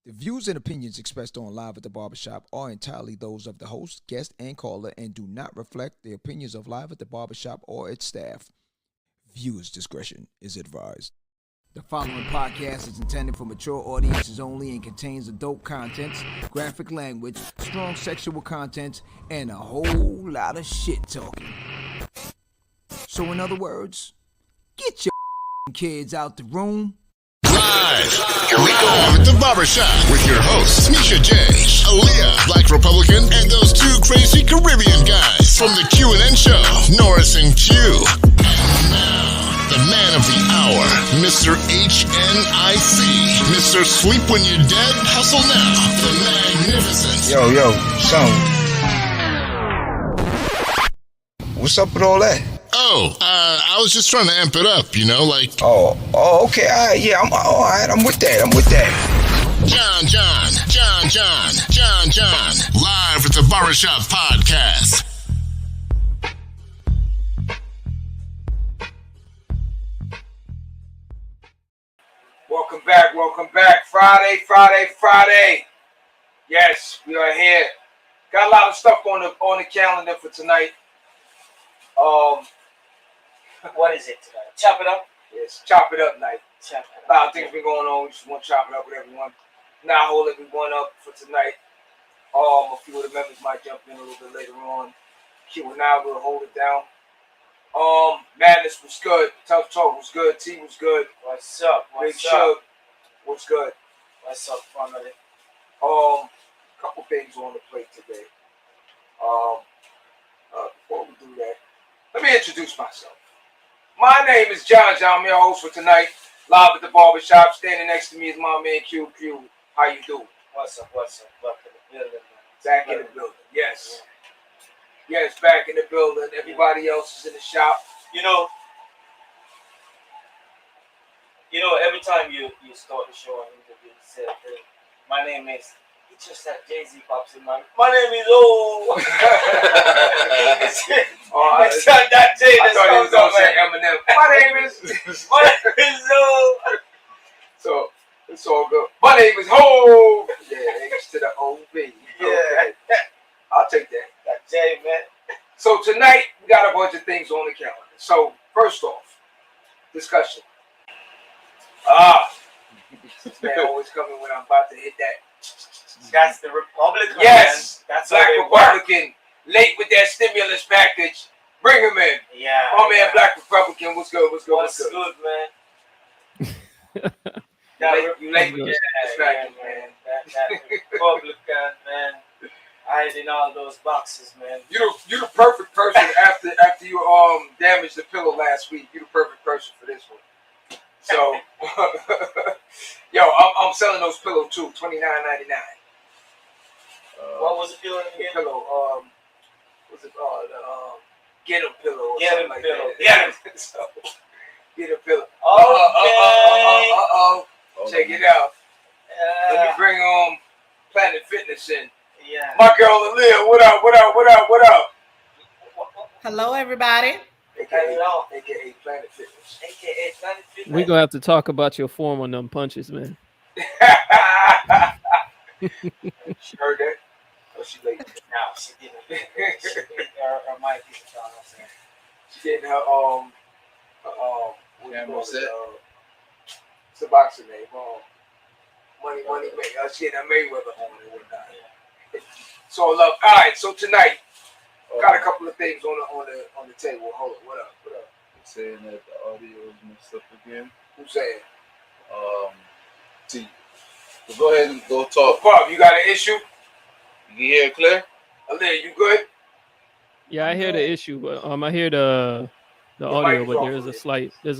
The views and opinions expressed on Live at the Barbershop are entirely those of the host, guest, and caller and do not reflect the opinions of Live at the Barbershop or its staff. Viewers' discretion is advised. The following podcast is intended for mature audiences only and contains adult contents, graphic language, strong sexual content, and a whole lot of shit talking. So in other words, get your kids out the room. Live at the Barbershop with your hosts, Misha J, Aaliyah, Black Republican, and those two crazy Caribbean guys from the Q&N show, Norris and Q. And now, the man of the hour, Mr. HNIC, Mr. Sleep When You're Dead, Hustle Now, the magnificent. Yo, son. What's up with all that? I was just trying to amp it up, you know, like... Oh, okay, all right, yeah, all right, I'm with that. John, live at the Barbershop Podcast. Welcome back. Friday. Yes, we are here. Got a lot of stuff on the calendar for tonight. What is it today? Chop it up? Yes, chop it up night. Chop it up. A lot of things been going on. We just want to chop it up with everyone. Now hold everyone up for tonight. A few of the members might jump in a little bit later on. Q and I will hold it down. Madness was good. Tough Talk was good. T was good. What's up? Big Shug was good. What's up, family? Couple things on the plate today. Before we do that, let me introduce myself. My name is John. I'm your host for tonight. Live at the Barbershop. Standing next to me is my man Q. How you doing? What's up? Back in the building, man. Back in the building. Yes. Yes, back in the building. Everybody else is in the shop. You know, every time you start the show and interview, you say, my name is... It's just that Jay-Z pops in my name is Next time that Jay I thought he was going to say Eminem. My name is So, it's all good. My name is Ho. Yeah, H to the O-V. Yeah. Okay. I'll take that. That Jay, man. So tonight, we got a bunch of things on the calendar. So, first off, discussion. This man always coming when I'm about to hit that. That's the Republican. Yes, man. That's Black how Republican, late with that stimulus package. Bring him in. Yeah. My man, Black Republican, what's good, What's good, man? You late with that package, man. That Republican, man. Hiding all those boxes, man. You the perfect person after you damaged the pillow last week. You the perfect person for this one. So, yo, I'm selling those pillows too, $29.99. What was the pillow again? Pillow, what's it called? Get 'em pillow. Get 'em like pillow. Yeah. So, get 'em pillow. Okay. Check it out. Let me bring Planet Fitness in. Yeah. My girl Aaliyah, what up? Hello, everybody. AKA Planet Fitness. AKA Planet Fitness. We gonna have to talk about your form on them punches, man. She heard that? Oh, she late. No, she didn't. Her mic is on. She getting her Camera set. It's a boxing name. Money, she getting her Mayweather on and whatnot. So love. All right. So tonight, got a couple of things on the table. Hold on. What up? Saying that the audio is messed up again. Who's saying? T. So go ahead and go talk. Bob, you got an issue? You can hear it clear? Aaliyah, you good? Yeah, I hear the issue, but I hear the audio, but there's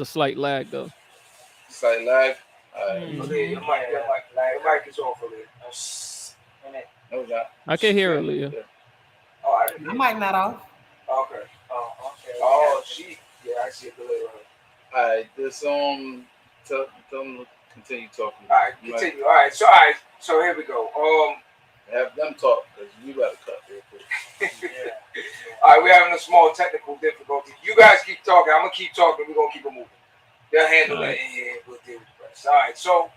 a slight lag though. Slight lag. Alright. Aaliyah, your mic is off, Aaliyah. No, it's not. I can hear it, Leah. Oh, I might not off. Okay. Okay. Oh, I see it later. Alright, this tell them to continue talking. All right, continue. All right, so here we go. Have them talk, because you gotta cut real quick. All right, we're having a small technical difficulty. You guys keep talking. I'm gonna keep talking. We're gonna keep it moving. They'll handle it in here. We'll deal with the rest. All right, so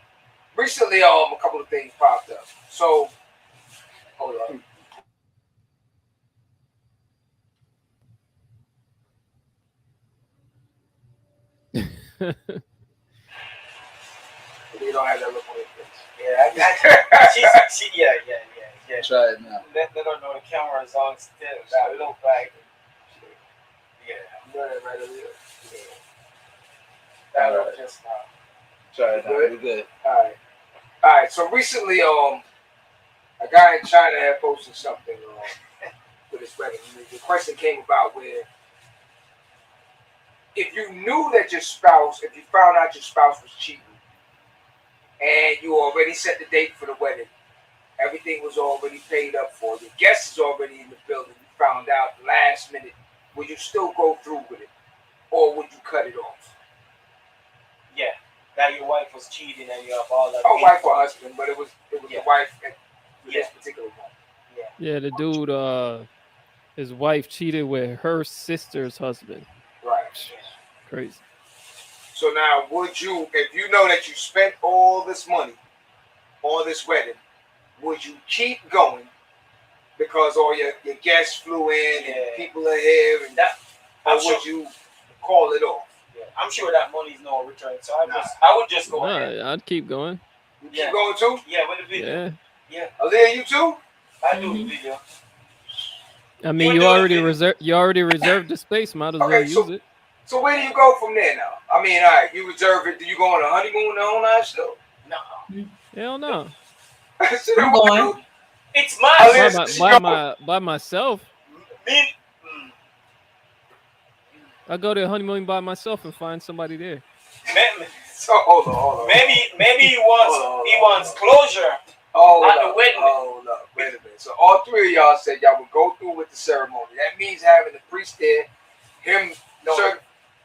recently, a couple of things popped up. So, hold on. You don't have that look on your face. Yeah, yeah. Try it now. Let her know the camera is on still. That look like. Yeah. Right over here. That look just now. Try it now. Good? We're good. All right. So recently, a guy in China had posted something with his wedding. The question came about where if you knew that your spouse, if you found out your spouse was cheating, and you already set the date for the wedding, everything was already paid up for, the guest is already in the building, you found out last minute, would you still go through with it, or would you cut it off? Yeah, that your wife was cheating and you have all that. Oh, wife or husband, but it was the wife with this particular one. Yeah, the dude, his wife cheated with her sister's husband. Right. Crazy. So now, would you, if you know that you spent all this money on this wedding, would you keep going because all your guests flew in and people are here, and or would you call it off? Yeah, I'm sure that money is no return, so I would just go ahead. I'd keep going. You keep going too? Yeah, with the video. Yeah. Aaliyah, you too? I do the video. I mean, you already reserved the space. Might as well use it. So where do you go from there now? I mean, all right, you reserve it. Do you go on a honeymoon the whole night still? No. Hell no. I'm going. It's my by myself. I go to a honeymoon by myself and find somebody there. So hold on. Maybe he wants closure. At the wedding. Hold up. Wait a minute. So all three of y'all said y'all would go through with the ceremony. That means having the priest there, him.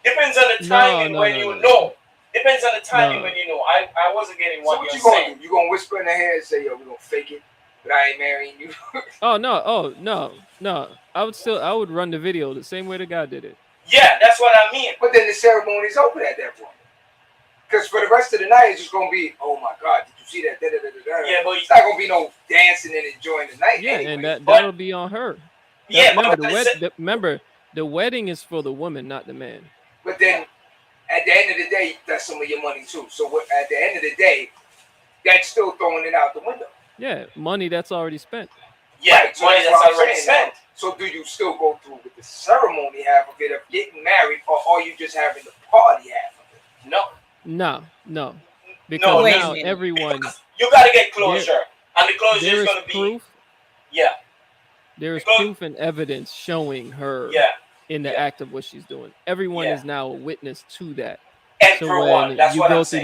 Depends on the timing when you know. Depends on the timing when you know. I wasn't getting what you're saying. So what you gonna do? You gonna whisper in her hair and say, "Yo, we gonna fake it, but I ain't marrying you"? No. I would run the video the same way the guy did it. Yeah, that's what I mean. But then the ceremony's over at that point. Because for the rest of the night, it's just gonna be, oh my God, did you see that? Yeah, but it's not gonna be no dancing and enjoying the night. Yeah, anyway. and that'll be on her. Yeah, remember, the wedding is for the woman, not the man. But then, at the end of the day, that's some of your money too. So at the end of the day, that's still throwing it out the window. Yeah, money that's already spent. Yeah, right, so money that's already spent. So do you still go through with the ceremony half of it of getting married, or are you just having the party half of it? No. Because now everyone... You got to get closure. And the closure is going to be... proof. Yeah. There is proof and evidence showing her in the act of what she's doing. Everyone is now a witness to that. Everyone. So when you go through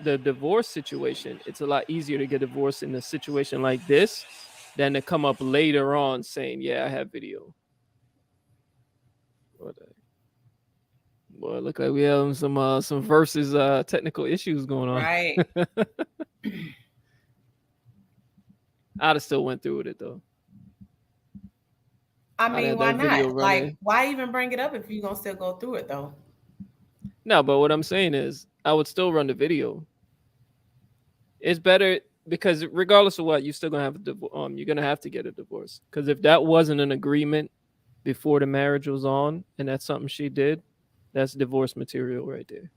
the divorce situation, it's a lot easier to get divorced in a situation like this than to come up later on saying, "Yeah, I have video." Boy, look like we have some versus technical issues going on. Right. I'd have still went through with it though. I mean, why not? Like, why even bring it up if you're gonna still go through it though? No, but what I'm saying is I would still run the video. It's better because regardless of what, you're still gonna have you're gonna have to get a divorce. Because if that wasn't an agreement before the marriage was on, and that's something she did, that's divorce material right there.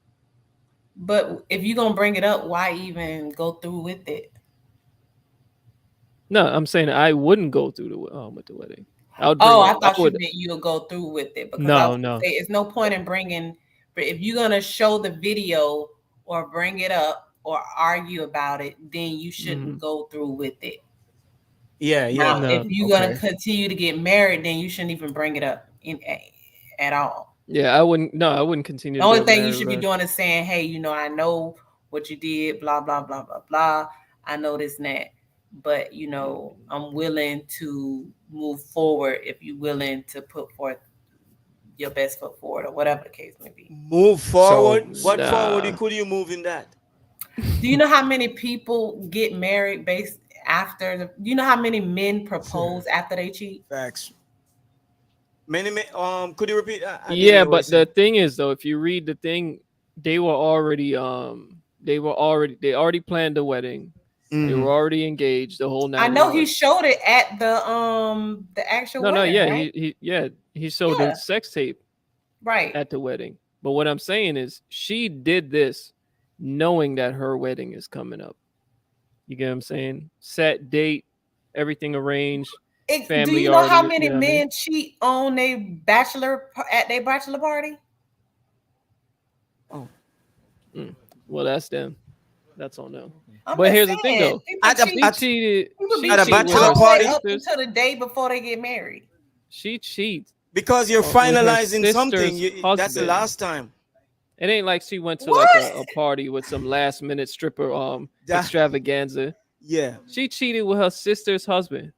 But if you're gonna bring it up, why even go through with it? No, I'm saying I wouldn't go through with the wedding. I thought you meant you'll go through with it. Because no. Say, it's no point in bringing. But if you're gonna show the video or bring it up or argue about it, then you shouldn't go through with it. Yeah. Now, if you're gonna continue to get married, then you shouldn't even bring it up at all. Yeah, I wouldn't. No, I wouldn't continue. The only thing you should be doing is saying, "Hey, I know what you did. Blah blah blah blah blah. I know this and that, but I'm willing to move forward if you're willing to put forth your best foot forward, or whatever the case may be." Move forward. So, what forward could you move in that? Do you know how many people get married based after? Do you know how many men propose after they cheat? Facts. Many men. Could you repeat that? Yeah, but the thing is, though, if you read the thing, they were already They already planned the wedding. They were already engaged. The whole 9 I know he showed it at the actual wedding. He showed the sex tape right at the wedding. But what I'm saying is she did this knowing that her wedding is coming up. You get what I'm saying? Set date, everything arranged. Do you know how many men cheat on their bachelor party? Oh, well, that's them. That's on them. But here's the thing, though. She cheated at a bachelor party up until the day before they get married. She cheats because you're finalizing something. That's the last time. It ain't like she went to like a party with some last minute stripper extravaganza. Yeah. She cheated with her sister's husband.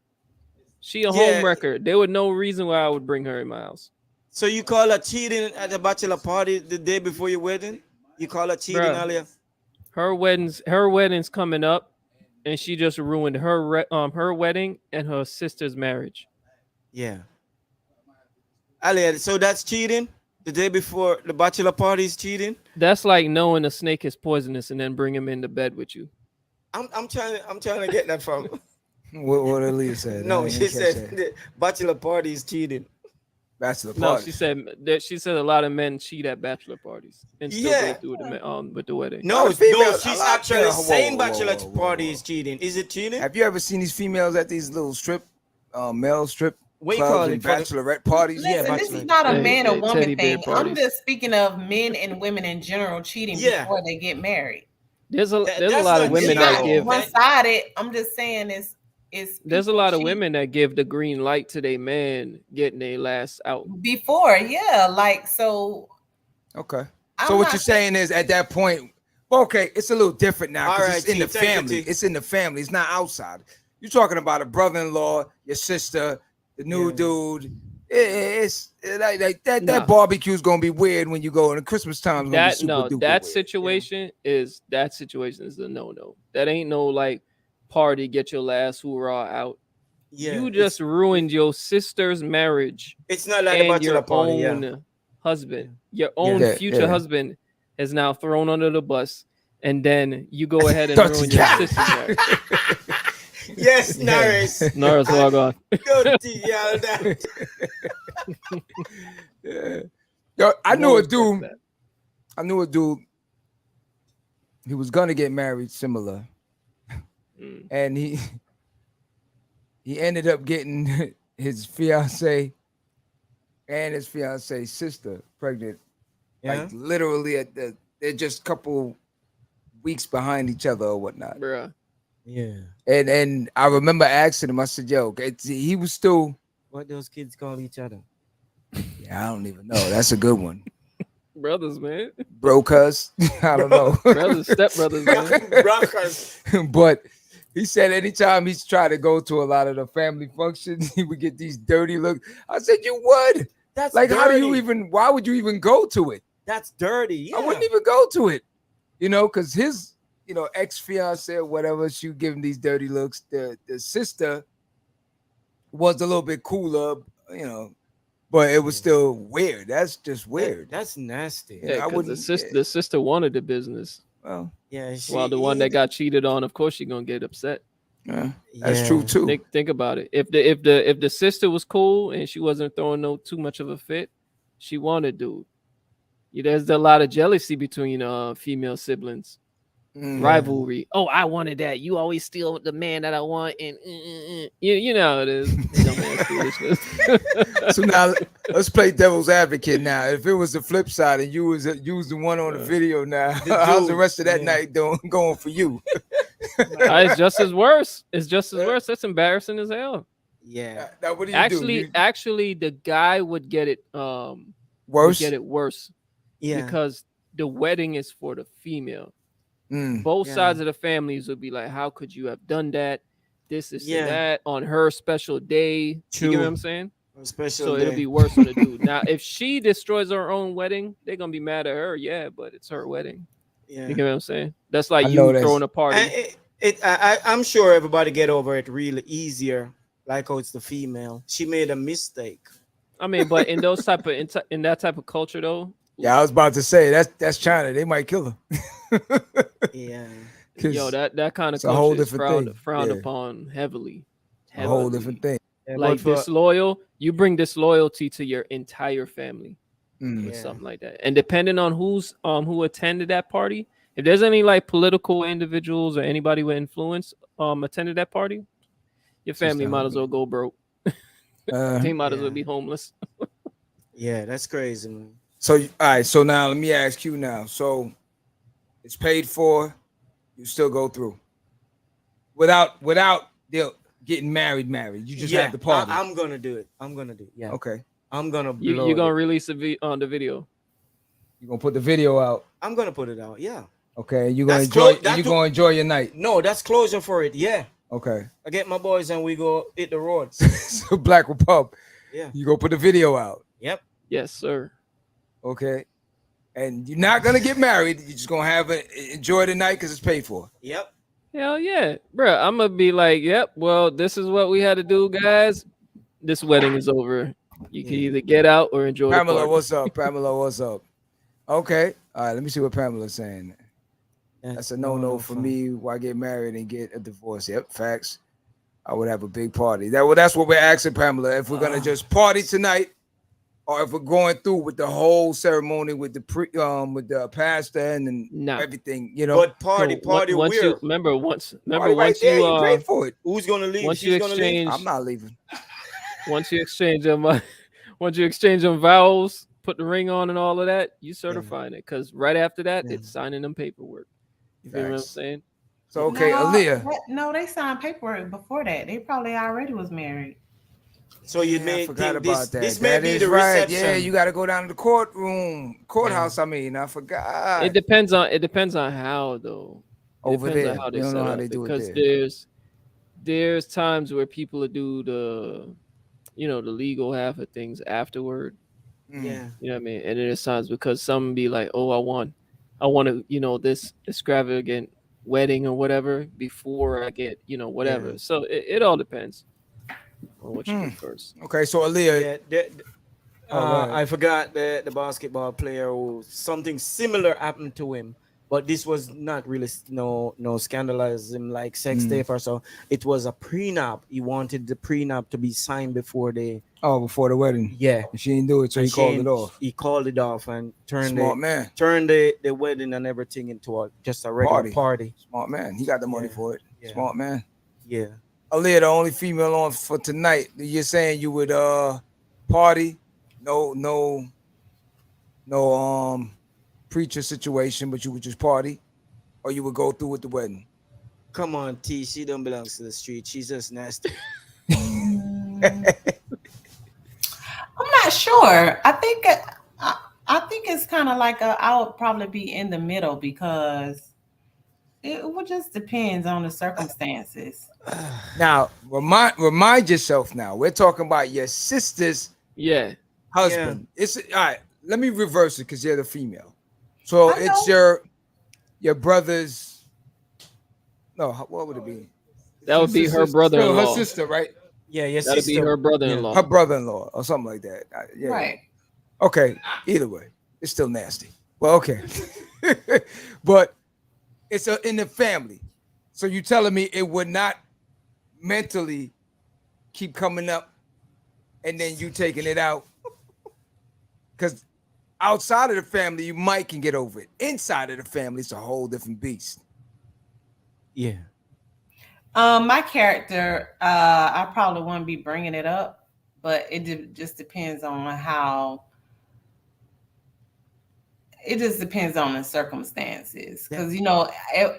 She a home wrecker. There was no reason why I would bring her in my house. So you call her cheating at the bachelor party the day before your wedding? You call her cheating earlier? Her wedding's coming up, and she just ruined her wedding and her sister's marriage. Yeah. Alia, so that's cheating? The day before the bachelor party is cheating? That's like knowing a snake is poisonous and then bring him into bed with you. I'm trying to get that from. What Aaliyah said? No, she said the bachelor party is cheating. Bachelor party. No, she said a lot of men cheat at bachelor parties and still go through with the wedding. No, she's actually saying bachelor party is cheating. Is it cheating? Have you ever seen these females at these little male strip clubs and bachelorette parties? Listen, this is not a man or woman thing. I'm just speaking of men and women in general cheating before they get married. There's a lot of women that give one-sided. I'm just saying there's a lot of women that give the green light to their man getting their last out before, like so. Okay, so what you're saying is at that point, okay, it's a little different now because it's in the family. It's in the family. It's not outside. You're talking about a brother-in-law, your sister, the new dude. It's like that. Nah. That barbecue is gonna be weird when you go in the Christmas time. That situation is a no. That ain't no like party, get your last hoorah out. You just ruined your sister's marriage. It's not like about your own husband. Your own future husband is now thrown under the bus, and then you go ahead and ruin your sister's marriage. Yes, Norris. Norris, log on. Yo, I knew a dude. He was gonna get married similar. And he ended up getting his fiance and his fiance's sister pregnant. Like literally they're just a couple weeks behind each other or whatnot. Bruh. Yeah. And I remember asking him, I said, yo, he was still what those kids call each other. Yeah, I don't even know. That's a good one. Brothers, man. Bro, cuz. I don't know. Brothers, stepbrothers, man. But he said anytime he's tried to go to a lot of the family functions, he would get these dirty looks. I said, you would. That's like, dirty. Why would you even go to it? That's dirty. Yeah. I wouldn't even go to it. Because his, ex-fiance or whatever, she would give him these dirty looks. The sister was a little bit cooler, but it was still weird. That's just weird. That's nasty. Yeah, the sister wanted the business. Well, yeah. While the one that got cheated on, of course, she's gonna get upset. Yeah, that's true too. Think about it. If the sister was cool and she wasn't throwing too much of a fit, she wanted dude. There's a lot of jealousy between female siblings. Rivalry. Oh, I wanted that. You always steal the man that I want, and you know how it is. So now let's play devil's advocate. Now, if it was the flip side and you was the one on the video, now how's the rest of that night going for you? It's just as worse. It's just as worse. That's embarrassing as hell. Yeah. Now, what do you do? Actually, the guy would get it worse. Would get it worse. Yeah. Because the wedding is for the female. Both sides of the families would be like, how could you have done that? This and that on her special day. True. You get what I'm saying? Special day. It'll be worse on the dude. Now, if she destroys her own wedding, they're gonna be mad at her. Yeah, but it's her wedding. Yeah. You get what I'm saying? That's like you throwing a party. I'm sure everybody get over it really easier. Like, it's the female. She made a mistake. I mean, but in those in that type of culture though, Yeah, I was about to say that's China. They might kill him. Yeah. Yo, that kind of it's a whole culture is different thing. frowned Yeah. upon heavily. A whole different thing. Yeah, Like but for, disloyal, you bring disloyalty to your entire family or yeah. something like that. And depending on who attended that party, if there's any like political individuals or anybody with influence attended that party, your family might as well go broke. They might as well be homeless. Yeah, that's crazy, man. So all right, so now let me ask you now. So it's paid for, you still go through without the getting married. You just have the party. I'm gonna do it. I'm gonna do it. Yeah. Okay. I'm gonna blow You're gonna it. release on the video. You're gonna put the video out. I'm gonna put it out. Yeah. Okay. You're gonna That's enjoy. that You're gonna enjoy your night. No, that's closure for it. Yeah. Okay. I get my boys and we go hit the road. So Black Republic. Yeah. You go put the video out. Yep. Yes, sir. Okay. And you're not gonna get married. You're just gonna enjoy the night because it's paid for. Yep. Hell yeah, bro. I'm gonna be like, yep. Well, this is what we had to do, guys. This wedding is over. You can either get out or enjoy. Pamela, the party. what's up? Pamela, what's up? Okay. All right. Let me see what Pamela's saying. That's a no for me. Why get married and get a divorce? Yep, facts. I would have a big party. That's what we're asking Pamela. If we're gonna just party tonight, or if we're going through with the whole ceremony with the with the pastor and everything, you know. But party, once weird. you remember once right there, you pay for it. Who's gonna leave? Once She's you gonna exchange, leave. I'm not leaving. Once you exchange them vows, put the ring on and all of that, you certifying it. Because right after that, it's signing them paperwork. You feel what I'm saying? So okay, Aaliyah. They signed paperwork before that. They probably already was married. So you may forgot think about that. this may be the right. reception. Yeah, you got to go down to the courthouse. I mean, I forgot. It depends on how though. Over there, on how they don't know how they do it because there. there's times where people do the legal half of things afterward. Yeah. You know what I mean? And there's times because some be like, oh, I want to, this extravagant wedding or whatever before I get, whatever. Yeah. So it all depends on what you do first. Okay, so Aaliyah. I forgot the basketball player who something similar happened to him, but this was not really no scandalism like sex tape or so. It was a prenup. He wanted the prenup to be signed before the wedding. Yeah, and she didn't do it, so he called it off. He called it off and turned the wedding and everything into just a regular party. Smart man. He got the money for it. Yeah. Smart man. Yeah. Aaliyah, the only female on for tonight. You're saying you would party, no preacher situation, but you would just party, or you would go through with the wedding. Come on, T. She don't belong to the street. She's just nasty. I'm not sure. I think it's kind of like I would probably be in the middle because it would just depends on the circumstances. Now, remind yourself. Now we're talking about your sister's husband. Yeah. It's all right. Let me reverse it because you're the female. So it's your brother's. No, what would it be? That would be her brother-in-law. Her sister, right? Yeah, yes. That'd be her brother-in-law. Her brother-in-law or something like that. Yeah. Right. Okay. Either way, it's still nasty. Well, okay. But it's in the family. So you telling me it would not mentally keep coming up and then you taking it out? Because outside of the family, you might can get over it. Inside of the family, it's a whole different beast. Yeah. My character, I probably wouldn't be bringing it up, but it just depends on how. It just depends on the circumstances, because I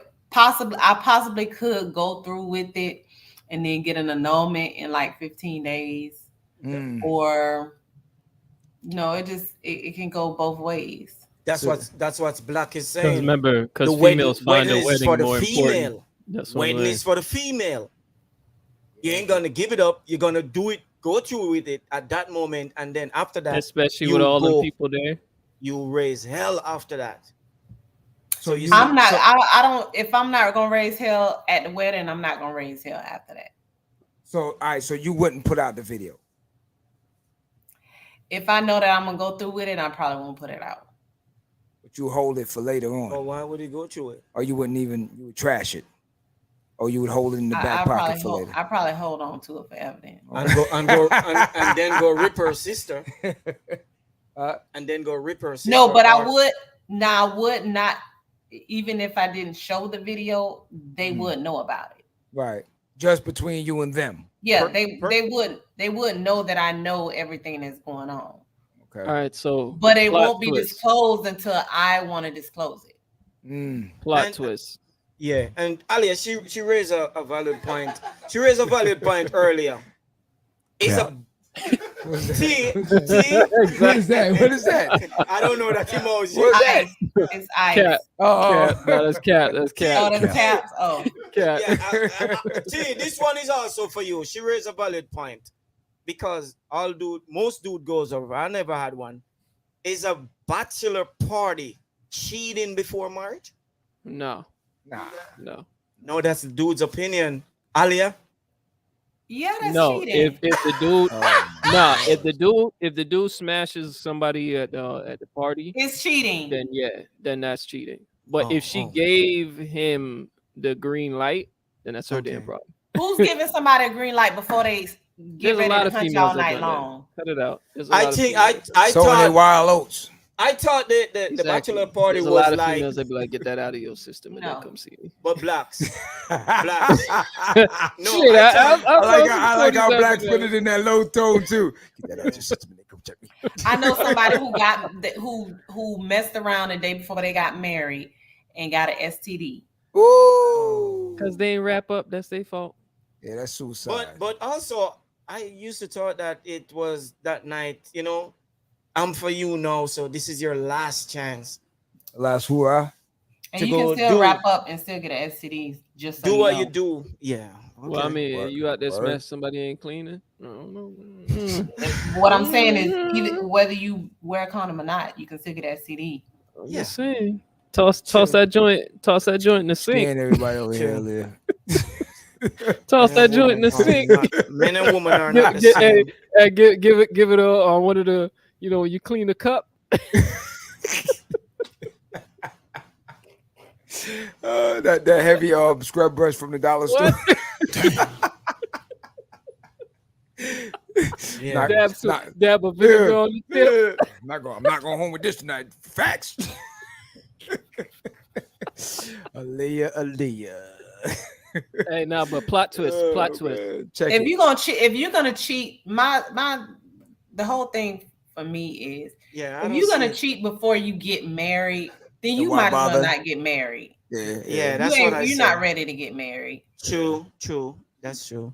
possibly could go through with it and then get an annulment in like 15 days, or it can go both ways. That's what Black is saying. Remember, because females find a wedding for the more female. Important. Wedding is for the female. You ain't gonna give it up. You're gonna do it, go through with it at that moment, and then after that, especially with all the people there, you raise hell after that. So If I'm not gonna raise hell at the wedding, I'm not gonna raise hell after that. So all right, so you wouldn't put out the video. If I know that I'm gonna go through with it, I probably won't put it out. you would hold it for later on. Well, why would he go through it? Or you would trash it. Or you would hold it in the back pocket for later. I probably hold on to it forever then. And then go rip her sister. And then go rip her sister. No, but I would not, even if I didn't show the video, they would know about it. Right. Just between you and them. Yeah, they wouldn't know that I know everything that's going on. Okay. All right, so but it won't be disclosed until I want to disclose it. Plot twist. Yeah, and Alia, she raised a valid point. She raised a valid point earlier. It's What is that? What is that? I don't know that emoji. What's that? It's ice. Cat. Oh, cat. No, that's cat. That's cat. Oh, that's cats. Oh, cat. Yeah, this one is also for you. She raised a valid point because most dude goes over. I never had one. Is a bachelor party cheating before marriage? No. Nah. No, that's the dude's opinion. Alia? Yeah, that's no, cheating. if the dude if the dude smashes somebody at the party, It's cheating. Then that's cheating. But if she gave him the green light, then that's her damn problem. Who's giving somebody a green light before they get ready to punch all night long? Cut it out. I thought thought wild oats. I thought the bachelor party There's was a lot of like females that be like, get that out of your system and No. then come see me. but blacks. No, Shit, I like how blacks put it in that low tone too. Get that out your system and then come check me. I know somebody who messed around the day before they got married and got an STD. Ooh. Because they ain't wrap up, that's their fault. Yeah, that's suicide. But also I used to thought that it was that night, I'm for you now, so this is your last chance. Last hoorah. And you can still wrap up and still get an STD. Just so do what know. you do. Yeah. Okay. Well, I mean, you out there smash somebody ain't cleaning? I don't know. What I'm saying is, even whether you wear a condom or not, you can still get an STD. I'm just saying. Toss that joint in the sink. And everybody over here live. Toss that joint in the sink. Men and women are not the same. Hey, give it on one of the, you clean the cup. That heavy scrub brush from the dollar store. Yeah. Dab a vinegar on the tip. I'm not going home with this tonight. Facts. Aaliyah. Hey, now, but plot twist. If you're gonna cheat, the whole thing for me is, if you're gonna cheat before you get married, then you might as well not get married. Yeah, that's what I said. You're not ready to get married. True. That's true.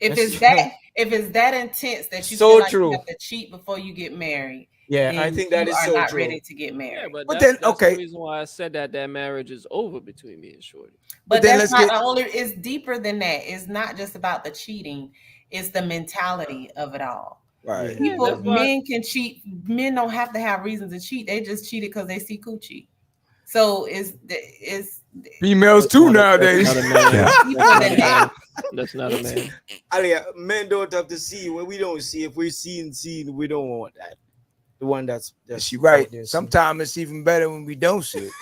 If it's that intense that you feel like you have to cheat before you get married, yeah, I think that is so true. You are not ready to get married. Yeah, but that's the reason why I said that marriage is over between me and Shorty. But that's not the only. It's deeper than that. It's not just about the cheating. It's the mentality of it all. Right. Men can cheat. Men don't have to have reasons to cheat. They just cheat it because they see coochie. So it's females too nowadays. That's not a man. Alia, men don't have to see what we don't see. If we're seeing, we don't want that. The one that's she right. Sometimes it's even better when we don't see it.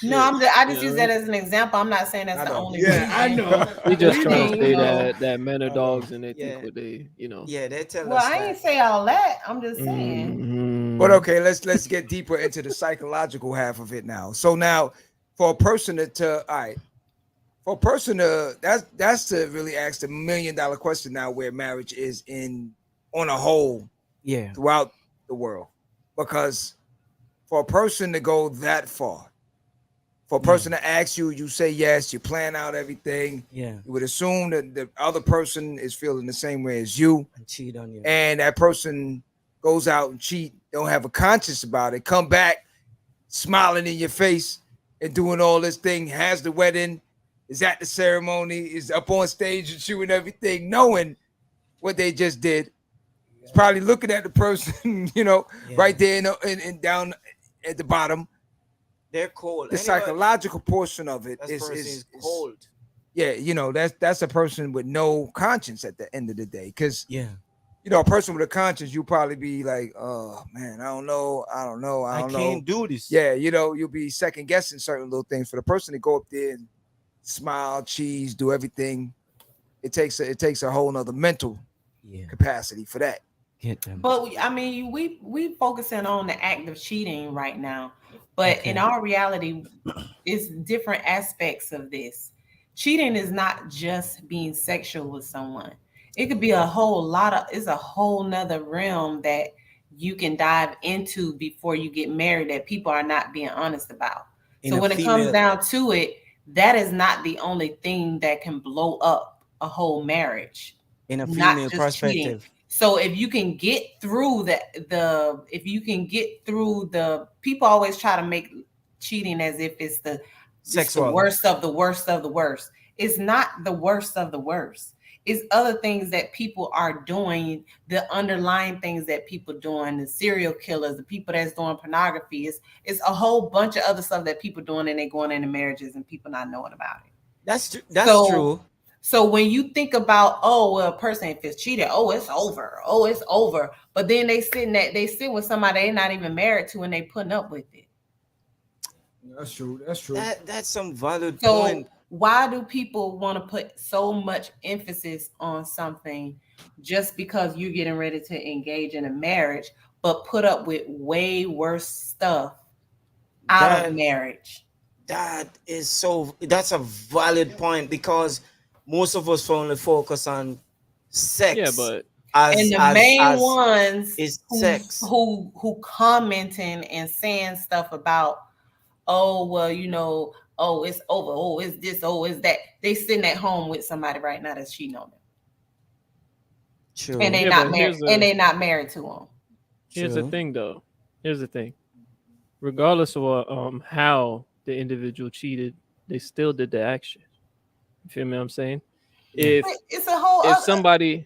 No, I just use that as an example. I'm not saying that's the only. Yeah, I know. We just trying to say that men are dogs and they think what they, Yeah, they tell us. Well, I ain't say all that. I'm just saying. Mm-hmm. But okay, let's get deeper into the psychological half of it now. So now, for a person that's to really ask the $1 million question now, where marriage is on a whole, throughout the world, because for a person to go that far. For a person to ask you, you say yes, you plan out everything. Yeah. You would assume that the other person is feeling the same way as you. And cheat on you. And that person goes out and cheat, don't have a conscience about it, come back smiling in your face and doing all this thing, has the wedding, is at the ceremony, is up on stage and you and everything, knowing what they just did. It's probably looking at the person, right there and down at the bottom. They're cold. The psychological portion of it is cold. Yeah, that's a person with no conscience at the end of the day. Because you know, a person with a conscience, you'll probably be like, oh man, I don't know. I can't do this. Yeah, you know, you'll be second guessing certain little things. For the person to go up there and smile, cheese, do everything, it takes a whole nother mental capacity for that. Get them. But I mean, we focusing on the act of cheating right now, but in our reality, it's different aspects of this. Cheating is not just being sexual with someone. It could be a whole nother realm that you can dive into before you get married that people are not being honest about. So when it comes down to it, that is not the only thing that can blow up a whole marriage. In a female perspective. Cheating. So if you can get through the people always try to make cheating as if it's the worst of the worst of the worst. It's not the worst of the worst. It's other things that people are doing, the underlying things that people doing, the serial killers, the people that's doing pornography. It's a whole bunch of other stuff that people doing and they going into marriages and people not knowing about it. That's true. So when you think about, a person if it's cheated, it's over. But then they sit with somebody they're not even married to and they putting up with it. That's true. That's some valid point. Why do people want to put so much emphasis on something just because you're getting ready to engage in a marriage, but put up with way worse stuff out of marriage? That's a valid point because most of us only focus on sex. Yeah, but the main ones is sex who commenting and saying stuff about, it's over, it's this, it's that. They sitting at home with somebody right now that's cheating on them. True. And they not married. And they not married to them. Here's the thing, though. Here's the thing. Regardless of how the individual cheated, they still did the action. You feel me? What I'm saying, if somebody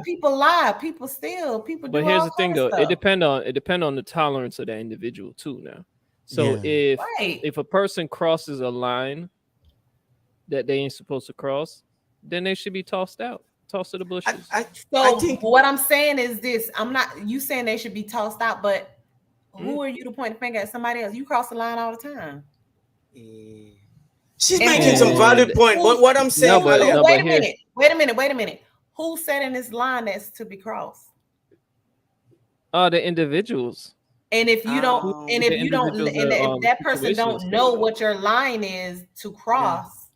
people lie, people steal, people. But here's the thing, though. It depend on the tolerance of that individual too. Now, so if a person crosses a line that they ain't supposed to cross, then they should be tossed to the bushes. I think what I'm saying is this: you saying they should be tossed out, but who are you to point the finger at somebody else? You cross the line all the time. She's making some valid point. But what I'm saying, wait a minute. Who's setting this line that's to be crossed? The individuals. And if you don't, if that person don't know what your line is to cross,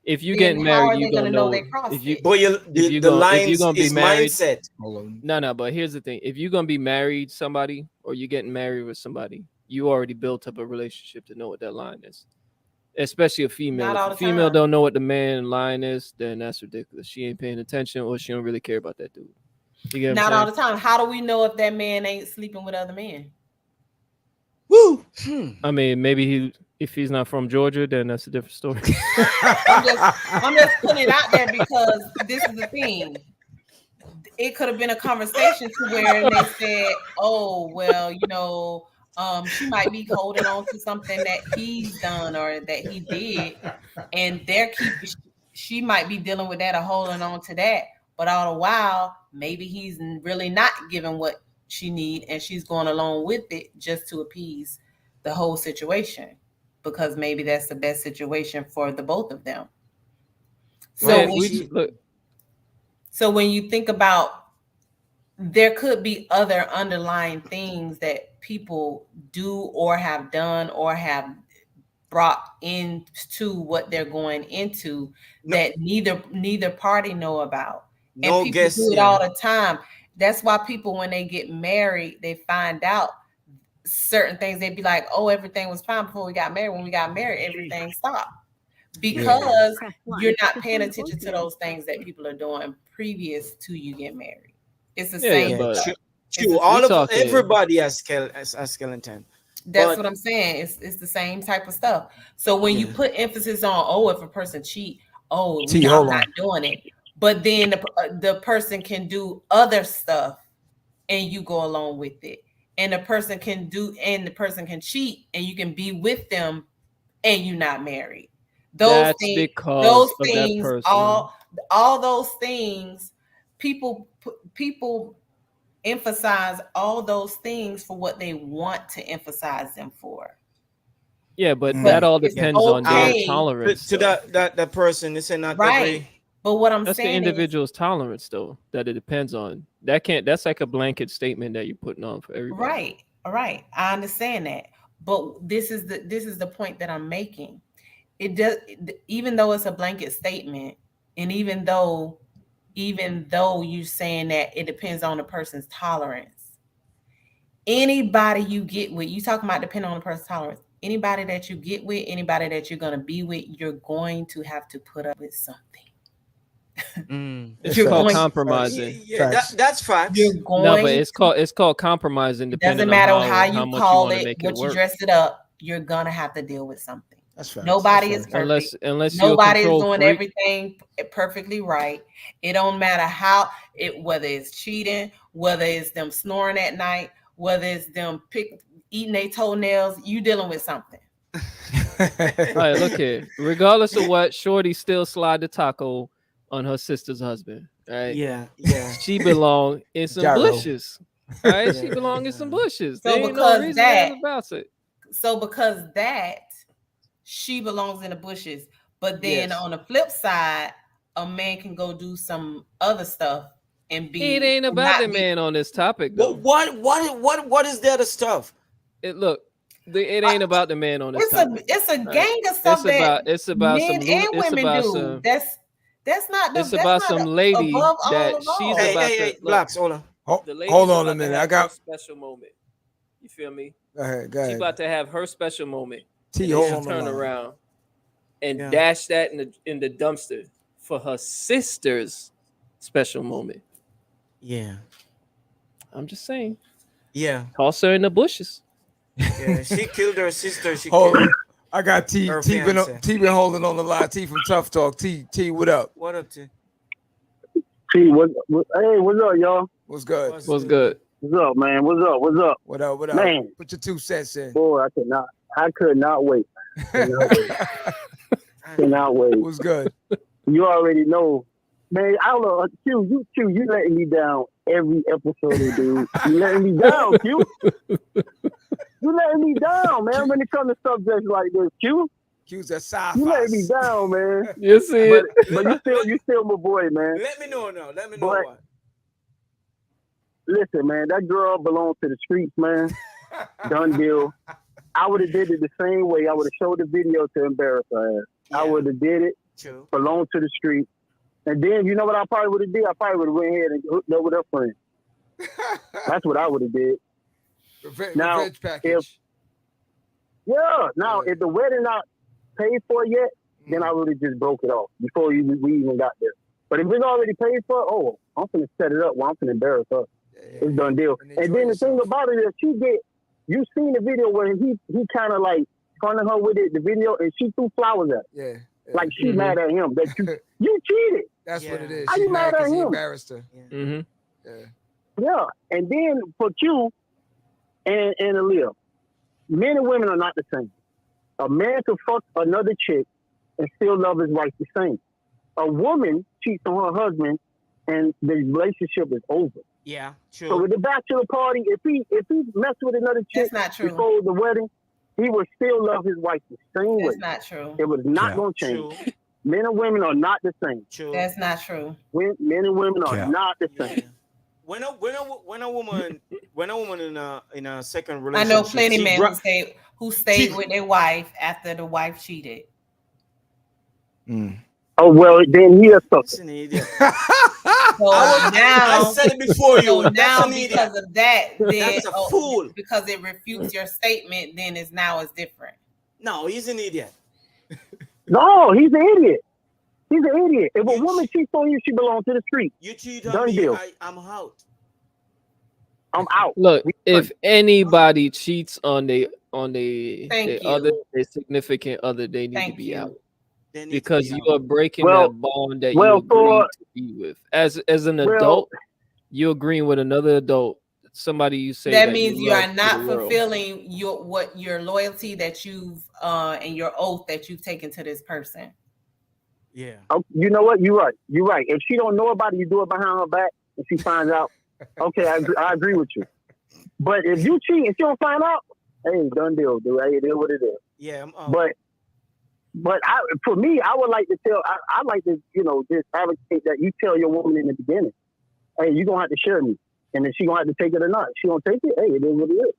if you get married, you're gonna know they crossed. The line is mindset. No, but here's the thing: if you're gonna be married somebody, or you're getting married with somebody, you already built up a relationship to know what that line is. Especially a female. If a female don't know what the man line is, then that's ridiculous. She ain't paying attention, or she don't really care about that dude. Not all the time. How do we know if that man ain't sleeping with other men? Woo! I mean, maybe if he's not from Georgia, then that's a different story. I'm just putting it out there because this is the thing. It could have been a conversation to where they said, she might be holding on to something that he's done or that he did, and she might be dealing with that or holding on to that. But all the while, maybe he's really not giving what she need, and she's going along with it just to appease the whole situation because maybe that's the best situation for the both of them. So when you think about, there could be other underlying things that people do or have done or have brought into what they're going into that neither party know about. And people do it all the time. That's why people, when they get married, they find out certain things. They'd be like, everything was fine before we got married. When we got married, everything stopped. Because you're not paying attention to those things that people are doing previous to you get married. It's the same. True. Everybody has skeleton. That's what I'm saying. It's the same type of stuff. So when you put emphasis on, if a person cheat, I'm not doing it. But then the person can do other stuff and you go along with it. And the person can cheat and you can be with them and you're not married. All those things people emphasize all those things for what they want to emphasize them for. Yeah, but that all depends on their tolerance. To that person, they say not right. every. But what I'm that's saying the individual's tolerance, though, that it depends on. That's like a blanket statement that you're putting on for everybody. Right. I understand that. But this is the point that I'm making. It does, even though it's a blanket statement, and even though you're saying that it depends on the person's tolerance, anybody you get with, you talking about depending on the person's tolerance, anybody that you get with, anybody that you're going to be with, you're going to have to put up with something. It's called compromising. Yeah, that's facts. You're going no, but it's called compromising. Doesn't matter on how you much call you it, what you dress it up. You're gonna have to deal with something. That's right. Nobody is perfect. Unless nobody is doing everything perfectly right. It don't matter how whether it's cheating, whether it's them snoring at night, whether it's them eating their toenails. You dealing with something. All right, look here. Regardless of what, Shorty still slide the taco on her sister's husband. Right? Yeah. She belong in some bushes. Right? She belong in some bushes. So there because no that about it. So because that she belongs in the bushes, but then on the flip side, a man can go do some other stuff and be. It ain't about the man on this topic, though. What is the other stuff? It ain't about the man on this topic. It's a gang of stuff it's about men some and women do. That's not. It's about some lady that she's about to. Blacks, hold on. Hold on a minute. I got a special moment. You feel me? Go ahead. She's about to have her special moment. Turn around and dash that in the dumpster for her sister's special moment. Yeah. I'm just saying. Yeah. Toss her in the bushes. Yeah, she killed her sister. I got T been holding on the line. T from Tough Talk. T, what up? What up, T? Hey, what's up, y'all? What's good? What's good? What's up, man? What's up? What up? Man, put your 2 cents in. Boy, I could not wait. Cannot wait. What's good? You already know. Man, I don't know. Q, you letting me down every episode, dude. You letting me down, Q. You letting me down, man, when it comes to subjects like this, Q. Q's a sci-fi. You letting me down, man. You see it. But you still my boy, man. Let me know now. Let me know what. Listen, man, that girl belongs to the streets, man. Done deal. I would have did it the same way. I would have showed the video to embarrass her ass. Yeah. I would have did it. True. Belong to the street. And then, you know what I probably would have did? I probably would have went ahead and hooked up with her friend. That's what I would have did. Revenge package. If the wedding not paid for yet, then I would have just broke it off before we even got there. But if it's already paid for, I'm finna set it up. I'm finna embarrass her. It's done deal. And then the thing about it is, you seen the video where he kind of like fronted her with it, the video, and she threw flowers at her. Yeah. Like she mad at him that you cheated. That's what it is. How you mad at him? He embarrassed her. Yeah. And then for Q and Aaliyah, men and women are not the same. A man can fuck another chick and still love his wife the same. A woman cheats on her husband and the relationship is over. Yeah, true. So with the bachelor party, if he messed with another chick before the wedding, he would still love his wife the same way. That's not true. It was not going to change. True. Men and women are not the same. True. That's not true. Men and women are not the same. When a woman in a second relationship, I know plenty men who stayed with their wife after the wife cheated. Oh well, then he a sucker. So now I said it before you. So now because of that, then that's a fool. Because it refutes your statement, then it's different. No, he's an idiot. No, he's an idiot. He's an idiot. If a woman cheats on you, she belongs to the street. You cheat on me, I'm out. I'm out. Look, if anybody cheats on their significant other, they need to be out. Because you are breaking that bond that you agreed to be with. As an adult, you're agreeing with another adult. Somebody you say that means you are not fulfilling your loyalty that you've and your oath that you've taken to this person. Yeah. Oh, you know what? You're right. If she don't know about it, you do it behind her back, and she finds out. Okay, I agree with you. But if you cheat and she don't find out, hey, done deal, dude. Hey, it is what it is. Yeah. But for me, I would like to tell. I like to, just advocate that you tell your woman in the beginning, hey, you're gonna have to share me, and then she gonna have to take it or not. She gonna take it. Hey, it is what it is.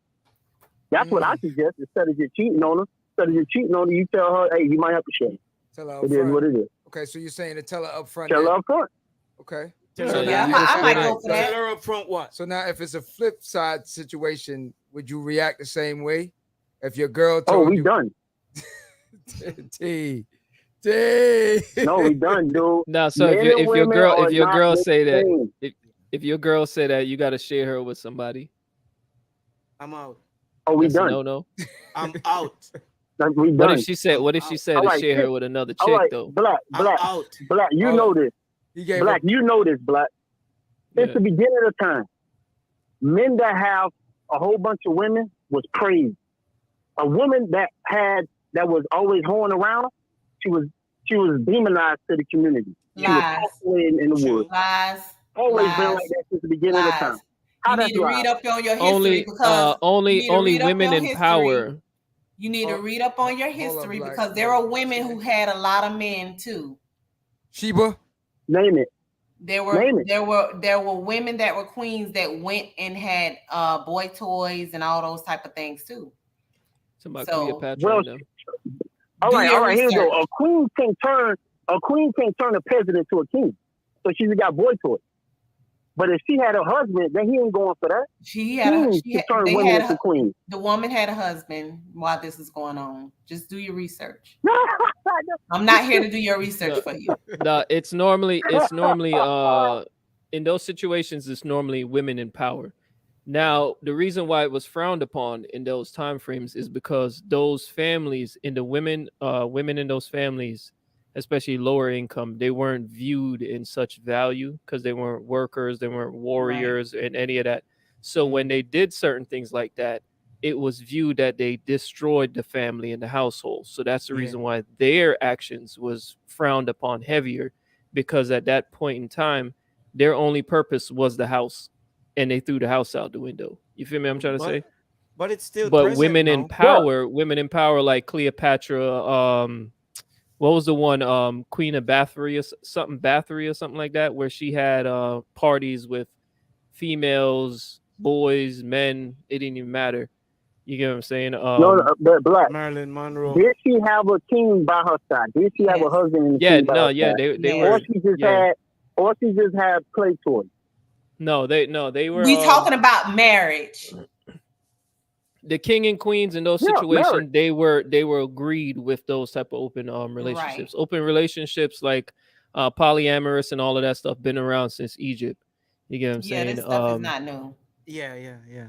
That's what I suggest. Instead of just cheating on her, you tell her, hey, you might have to share me. Tell her up it front. is what it is. Okay, so you're saying to tell her up front. Tell her up front. Okay. So I might go for that. Tell her up front what? So now, if it's a flip side situation, would you react the same way? If your girl Oh, told we you, done. T. No, we done, dude. No, so Men if and your women girl are if your not girl the say that same. if your girl say that, you got to share her with somebody. I'm out. Oh, we That's done. No. I'm out. We done. What if she said? What if she said to right, share her with another chick all right, though? Black. out. Black. You know this. Black. You know this. Black. Since the beginning of time, men that have a whole bunch of women was praised. A woman that was always hoeing around, she was demonized to the community. Lies. She was in the woods. Lies. Always been like that since the beginning of time. You need to read up on your history because only women in power. You need to read up on your history because there are women who had a lot of men too. Sheba, name it. There were women that were queens that went and had boy toys and all those type of things too. Cleopatra. All right. Here we go. A queen can turn a peasant into a king. So she's got boy toys. But if she had a husband, then he ain't going for that. The woman had a husband while this is going on. Just do your research. I'm not here to do your research for you. No, it's normally in those situations, it's normally women in power. Now, the reason why it was frowned upon in those time frames is because those families and the women in those families, especially lower income, they weren't viewed in such value because they weren't workers, they weren't warriors and any of that. So when they did certain things like that, it was viewed that they destroyed the family and the household. So that's the reason why their actions was frowned upon heavier, because at that point in time, their only purpose was the house, and they threw the house out the window. You feel me? I'm trying to say. But it's still. But women in power like Cleopatra. What was the one? Queen of Bathory or something like that, where she had parties with females, boys, men. It didn't even matter. You get what I'm saying? But Black. Marilyn Monroe. Did she have a king by her side? Did she have a husband? They were. Or she just had play toys. No, they were. We talking about marriage. The king and queens in those situations, they were agreed with those type of open relationships. Right. Open relationships like polyamorous and all of that stuff been around since Egypt. You get what I'm saying? Yeah, this stuff is not new. Yeah.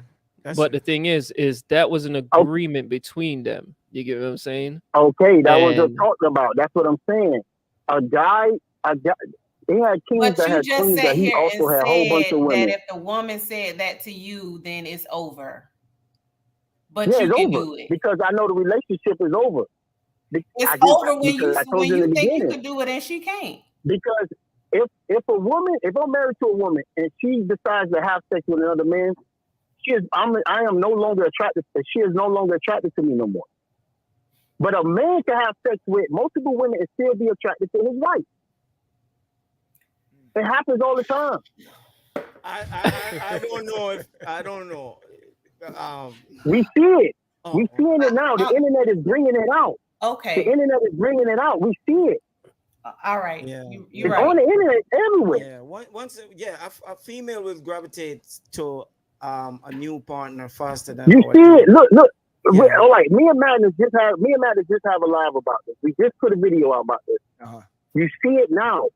But the thing is that was an agreement between them. You get what I'm saying? Okay, that was what I'm talking about. That's what I'm saying. A guy, they had kings that had queens that he also had a whole bunch of women. That if the woman said that to you, then it's over. But you can do it. Because I know the relationship is over. It's over when you think you can do it and she can't. Because if I'm married to a woman and she decides to have sex with another man, I am no longer attracted. She is no longer attracted to me no more. But a man can have sex with multiple women and still be attracted to his wife. It happens all the time. I don't know. We see it. We're seeing it now. The internet is bringing it out. Okay. The internet is bringing it out. We see it. All right. Yeah. You're right. On the internet everywhere. Yeah. A female will gravitate to a new partner faster than you see it. Look. Yeah. All right. Me and Madness just have a live about this. We just put a video out about this. You see it now.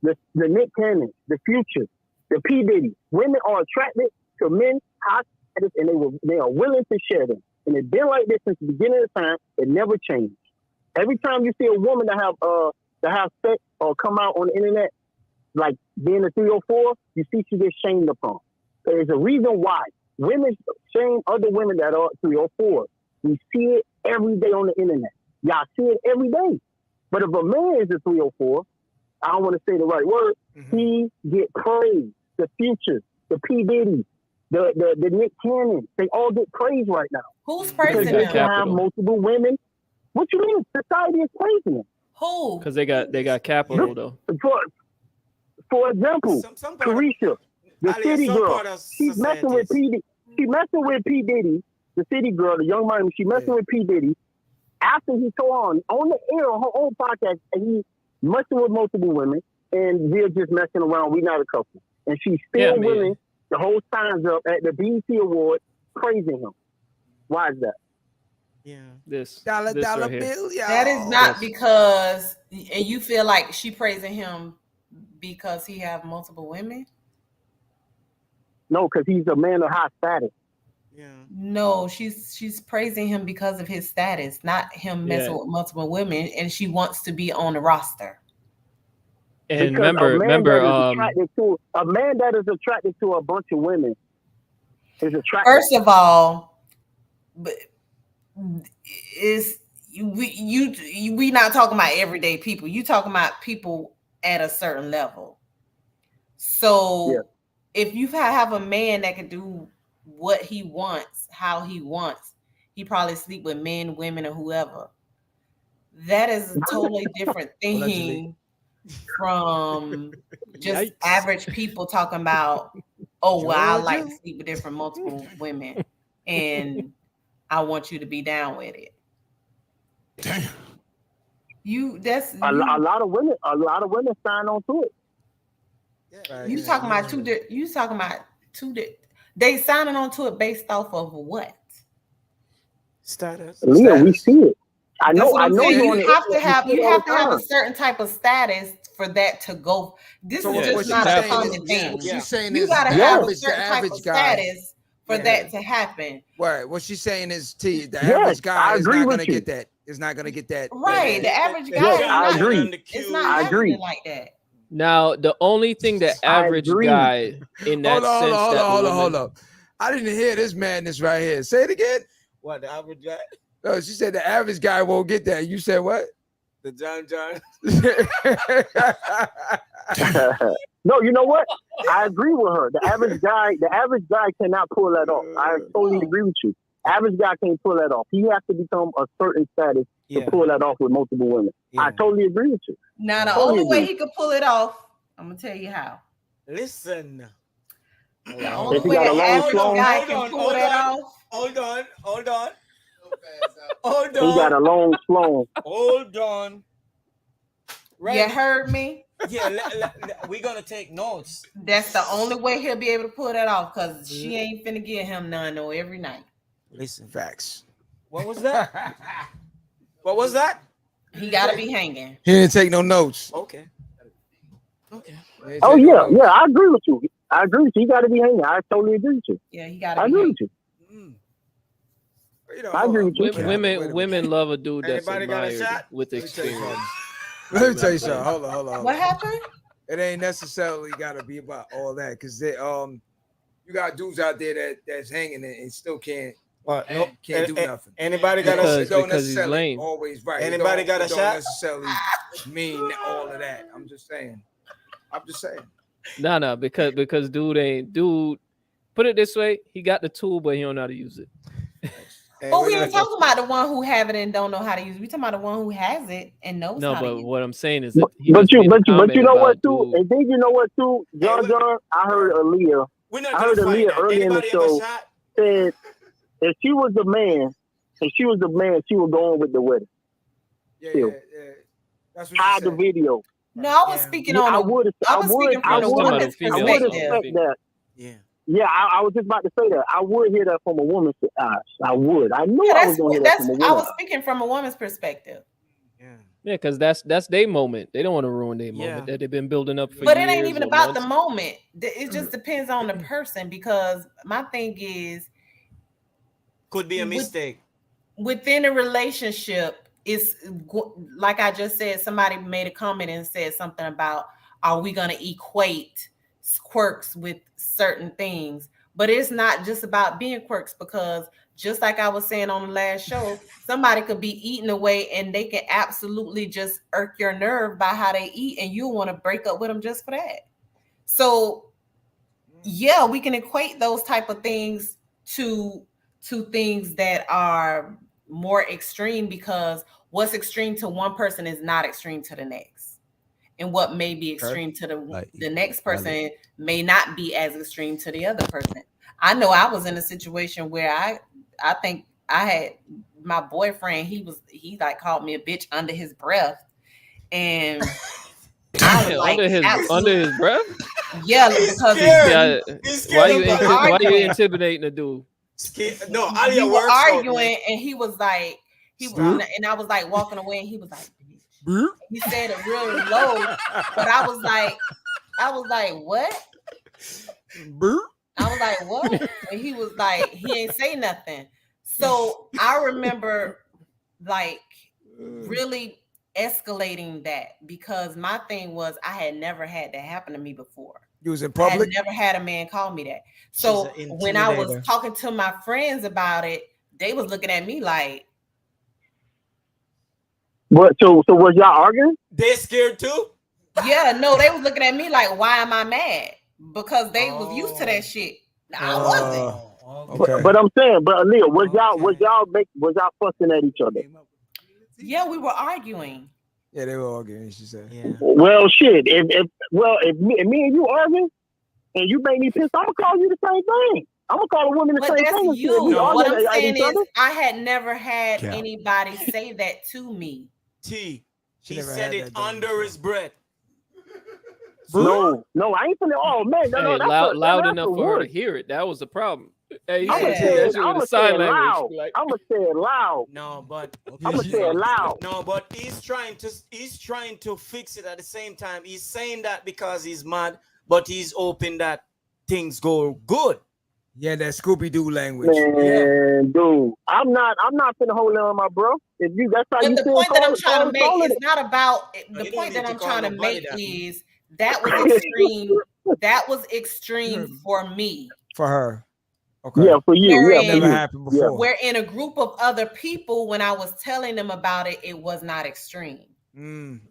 The Nick Cannon, the Future, the P. Diddy. Women are attracted to men high status, and they are willing to share them. And it's been like this since the beginning of time. It never changed. Every time you see a woman that have sex or come out on the internet, like being a 304, you see she gets shamed upon. There's a reason why women shame other women that are 304. We see it every day on the internet. Y'all see it every day. But if a man is a 304, I don't want to say the right word. He get praised. The Future, the P Diddy, the Nick Cannon, they all get praised right now. Who's praising because they him? can have multiple women. What you mean? Society is praising them. Who? Because they got capital though. For example, Carisha, the city girl, she's messing with P Diddy. She messing with P Diddy, the city girl, the young Miami. She messing with P Diddy after he told on the air on her own podcast, and he messing with multiple women, and we're just messing around. We're not a couple, and she's still willing to hold signs up at the BET Award praising him. Why is that? Yeah, this dollar right bill. Yeah, that is not because, and you feel like she praising him because he have multiple women. No, because he's a man of high status. Yeah. No, she's praising him because of his status, not him messing with multiple women, and she wants to be on the roster. And because remember, a man that is attracted to a bunch of women is attracted. First of all, we not talking about everyday people. You talking about people at a certain level. So if you have a man that can do what he wants, how he wants, he probably sleep with men, women, or whoever. That is a totally different thing from just average people talking about, oh, well, I like to sleep with different multiple women, and I want you to be down with it. Damn. A lot of women sign on to it. You talking about two. They signing on to it based off of what? Status. Leah, we see it. I know. You have to have a certain type of status for that to go. This is just not a common thing. She's saying you got to have a certain type of status for that to happen. Right. What she's saying is, the average guy is not going to get that. Is not going to get that. Right. The average guy. I agree. It's not happening like that. Now, the only thing the average guy in that sense. Hold up. I didn't hear this madness right here. Say it again. What, the average guy? No, she said the average guy won't get that. You said what? The John. No, you know what? I agree with her. The average guy cannot pull that off. I totally agree with you. Average guy can't pull that off. He has to become a certain status to pull that off with multiple women. I totally agree with you. Now, the only way he could pull it off, I'm gonna tell you how. Listen. The only way the average guy can pull that off. Hold on. He got a long slow. Hold on. Right. You heard me? Yeah, we're gonna take notes. That's the only way he'll be able to pull that off, because she ain't finna get him none every night. Listen, facts. What was that? What was that? He gotta be hanging. He didn't take no notes. Okay. Oh yeah, I agree with you. He got to be hanging. I totally agree with you. Yeah, he got to. I agree with you. I agree with you. Women love a dude that's admired with experience. Let me tell you something. Hold on. What happened? It ain't necessarily got to be about all that, because you got dudes out there that's hanging and still can't do nothing. Anybody got a don't necessarily always right. Anybody got a shot? Don't necessarily mean all of that. I'm just saying. No, because dude. Put it this way: he got the tool, but he don't know how to use it. But we ain't talking about the one who have it and don't know how to use it. We talking about the one who has it and knows how to use it. No, but what I'm saying is that but you know what too? And then you know what too? John, I heard Aaliyah. Early in the show said if she was the man, she would go on with the wedding. Yeah. That's what hide the video. No, I was speaking on. I was speaking from the woman's perspective. Yeah, I was just about to say that. I would hear that from a woman's eyes. I would. I knew I was going to hear that from a woman. I was speaking from a woman's perspective. Yeah, because that's their moment. They don't want to ruin their moment that they've been building up for But years. It ain't even about the moment. It just depends on the person, because my thing is, could be a mistake within a relationship. It's like I just said. Somebody made a comment and said something about, are we going to equate quirks with certain things? But it's not just about being quirks, because just like I was saying on the last show, somebody could be eating away and they can absolutely just irk your nerve by how they eat, and you want to break up with them just for that. So yeah, we can equate those type of things to things that are more extreme, because what's extreme to one person is not extreme to the next. And what may be extreme to the next person may not be as extreme to the other person. I know I was in a situation where I think I had my boyfriend, he like called me a bitch under his breath. And I was like, under his breath? Yeah, because why you intimidating the dude? No, we were arguing, and he was like, and I was like walking away, and he was like, he said it real low, but I was like, what? I was like, what? And he was like, he ain't say nothing. So I remember like really escalating that, because my thing was I had never had that happen to me before. You was in public? I had never had a man call me that. So when I was talking to my friends about it, they was looking at me like, what? So was y'all arguing? They scared too? Yeah, no, they was looking at me like, why am I mad? Because they was used to that shit. I wasn't. Okay. But I'm saying, but Aaliyah, was y'all fussing at each other? Yeah, we were arguing. Yeah, they were arguing, she said. Yeah. Well, shit. If me and you arguing and you make me pissed, I'm gonna call you the same thing. I'm gonna call a woman the same thing. You. What I'm saying is, I had never had anybody say that to me. He said it under his breath. No, I ain't finna. Oh man, no, that's loud enough for her to hear it. That was the problem. Hey, I'm gonna say it loud. No, but I'm gonna say it loud. No, but he's trying to fix it at the same time. He's saying that because he's mad, but he's hoping that things go good. Yeah, that Scooby-Doo language. Man, dude, I'm not finna hold on, my bro. If you, that's how but you the feel. Point that I'm trying to make is not about the point that I'm trying to make is that was extreme. That was extreme for me. For her. Okay. Yeah, for you. That never happened before. Where in a group of other people, when I was telling them about it, it was not extreme.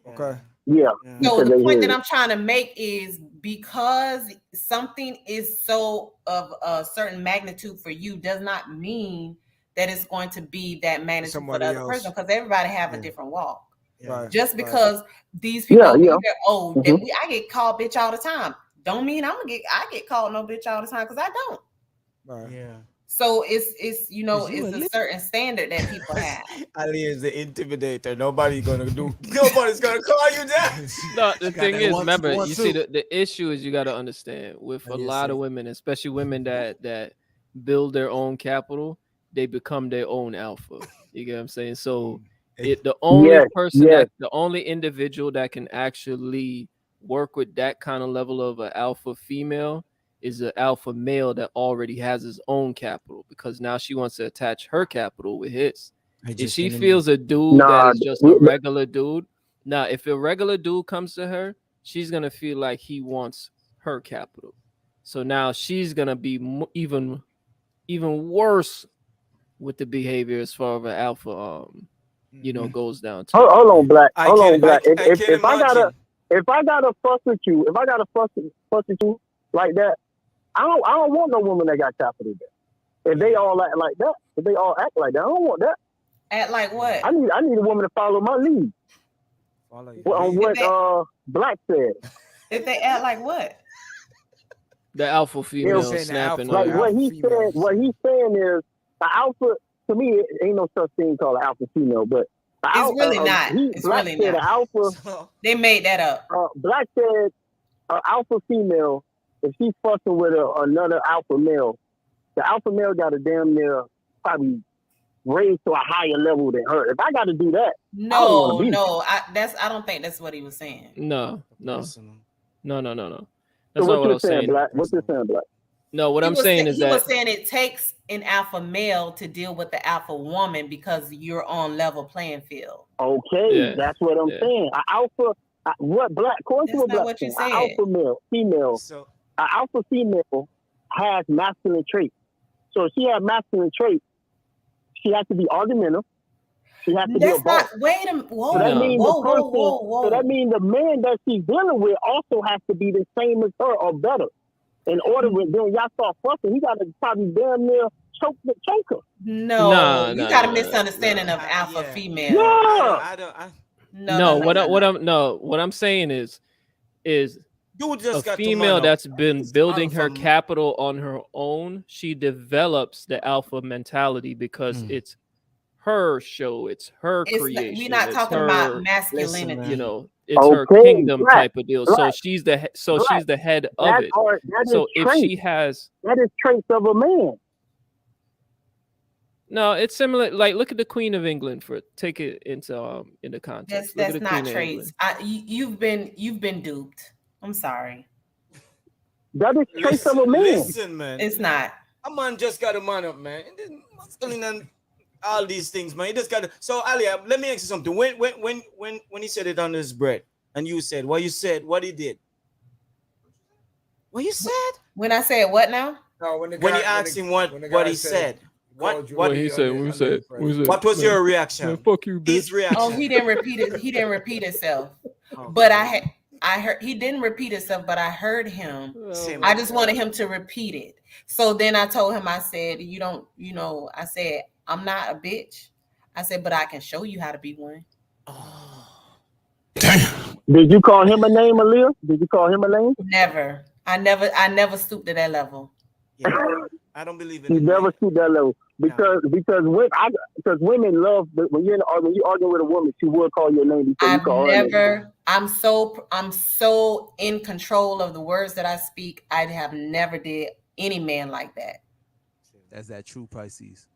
Okay. Yeah. So the point that I'm trying to make is, because something is so of a certain magnitude for you does not mean that it's going to be that magnitude for the other person, because everybody have a different walk. Right. Just because these people I get called bitch all the time, don't mean I get called no bitch all the time, because I don't. Right. Yeah. So it's it's a certain standard that people have. Ali is the intimidator. Nobody's gonna call you that. No, the thing is, remember, you see, the issue is, you got to understand, with a lot of women, especially women that build their own capital, they become their own alpha. You get what I'm saying? So the only individual that can actually work with that kind of level of an alpha female is an alpha male that already has his own capital, because now she wants to attach her capital with his. If she feels a dude that is just a regular dude, now if a regular dude comes to her, she's gonna feel like he wants her capital. So now she's gonna be even worse with the behavior as far as an alpha goes down to. Hold on, Black. If I gotta fuss with you, fuss with you like that, I don't want no woman that got capital there. If they all act like that, I don't want that. Act like what? I need a woman to follow my lead. On what Black said. If they act like what? The alpha female snapping. Like what he's saying is, the alpha, to me, it ain't no such thing called an alpha female, but it's really not. It's really not. Alpha, they made that up. Black said an alpha female, if she's fussing with another alpha male, the alpha male got to damn near probably raise to a higher level than her. If I got to do that, I don't think that's what he was saying. No. That's so not what I'm saying. Black? What's you saying, Black? No, what I'm saying is that he was saying it takes an alpha male to deal with the alpha woman, because you're on level playing field. Okay, that's what I'm saying. An alpha, what Black? According to Black, an alpha female. An alpha female has masculine traits. So if she has masculine traits, She has to be argumentative. She has to be a That's boss. not. Wait a minute. Whoa, So that means the person. whoa. So that means the man that she's dealing with also has to be the same as her or better. In order when then y'all start fucking, he got to probably damn near choke her. No, you got a misunderstanding of alpha female. Yeah. What I'm saying is a female that's been building her capital on her own. She develops the alpha mentality because it's her show, it's her creation. We're not talking about masculinity. You know, it's her kingdom type of deal. So she's the she's the head of it. So if she has that is traits of a man. No, it's similar. Like, look at the Queen of England. Take it into context. That's not traits. You've been duped. I'm sorry. That is traits of a man. Listen, man. It's not. A man just got a man up, man. And all these things, man. He just got to. So, Ali, let me ask you something. When he said it on his bread, and you said what he did. What you said? When I said what now? No, when you asked him what he said. What he said? What was your reaction? Man, fuck you, bitch. His reaction. Oh, he didn't repeat it. He didn't repeat himself. But I heard he didn't repeat himself, but I heard him. I just wanted him to repeat it. So then I told him, I said, I said, I'm not a bitch. I said, but I can show you how to be one. Damn. Did you call him a name, Aaliyah? Did you call him a name? Never. I never stooped to that level. Yeah. I don't believe in it. You never stooped that level. Because women love when you argue with a woman, she will call your name before you call her name. I'm so in control of the words that I speak. I have never did any man like that. That's that true Pisces.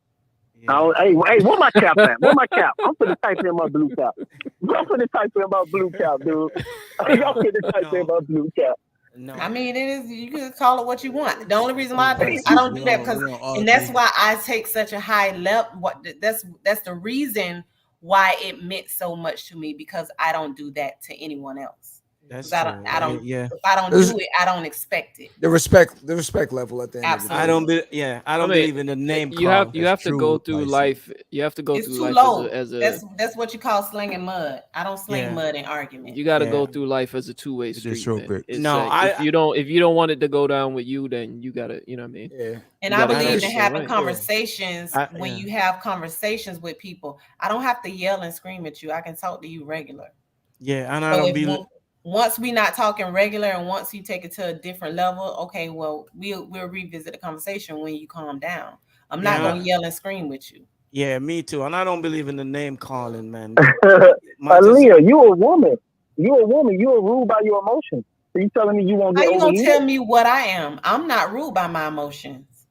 Yeah. Hey, where my cap at? Where my cap? I'm finna type in my blue cap. I'm finna type in my blue cap, dude. I'm finna type in my blue cap. No. I mean, it is. You can call it what you want. The only reason why I don't do that and that's why I take such a high level. That's the reason why it meant so much to me, because I don't do that to anyone else. That's I don't. Yeah. If I don't do it, I don't expect it. The respect level at the end. Absolutely. I don't believe in the name. You have to go through life. You have to go it's through too life low. as a. That's what you call slinging mud. I don't sling mud in argument. You got to go through life as a two-way street. No, if you don't want it to go down with you, then you gotta. You know what I mean? Yeah. And I believe in having conversations. When you have conversations with people, I don't have to yell and scream at you. I can talk to you regular. Yeah, and I don't believe. Once we're not talking regular, and once you take it to a different level, okay, well, we'll revisit the conversation when you calm down. I'm not gonna yell and scream with you. Yeah, me too. And I don't believe in the name calling, man. Aaliyah, you a woman. You a woman. You are ruled by your emotions. So you telling me you won't get How you gonna overheated? tell me what I am? I'm not ruled by my emotions.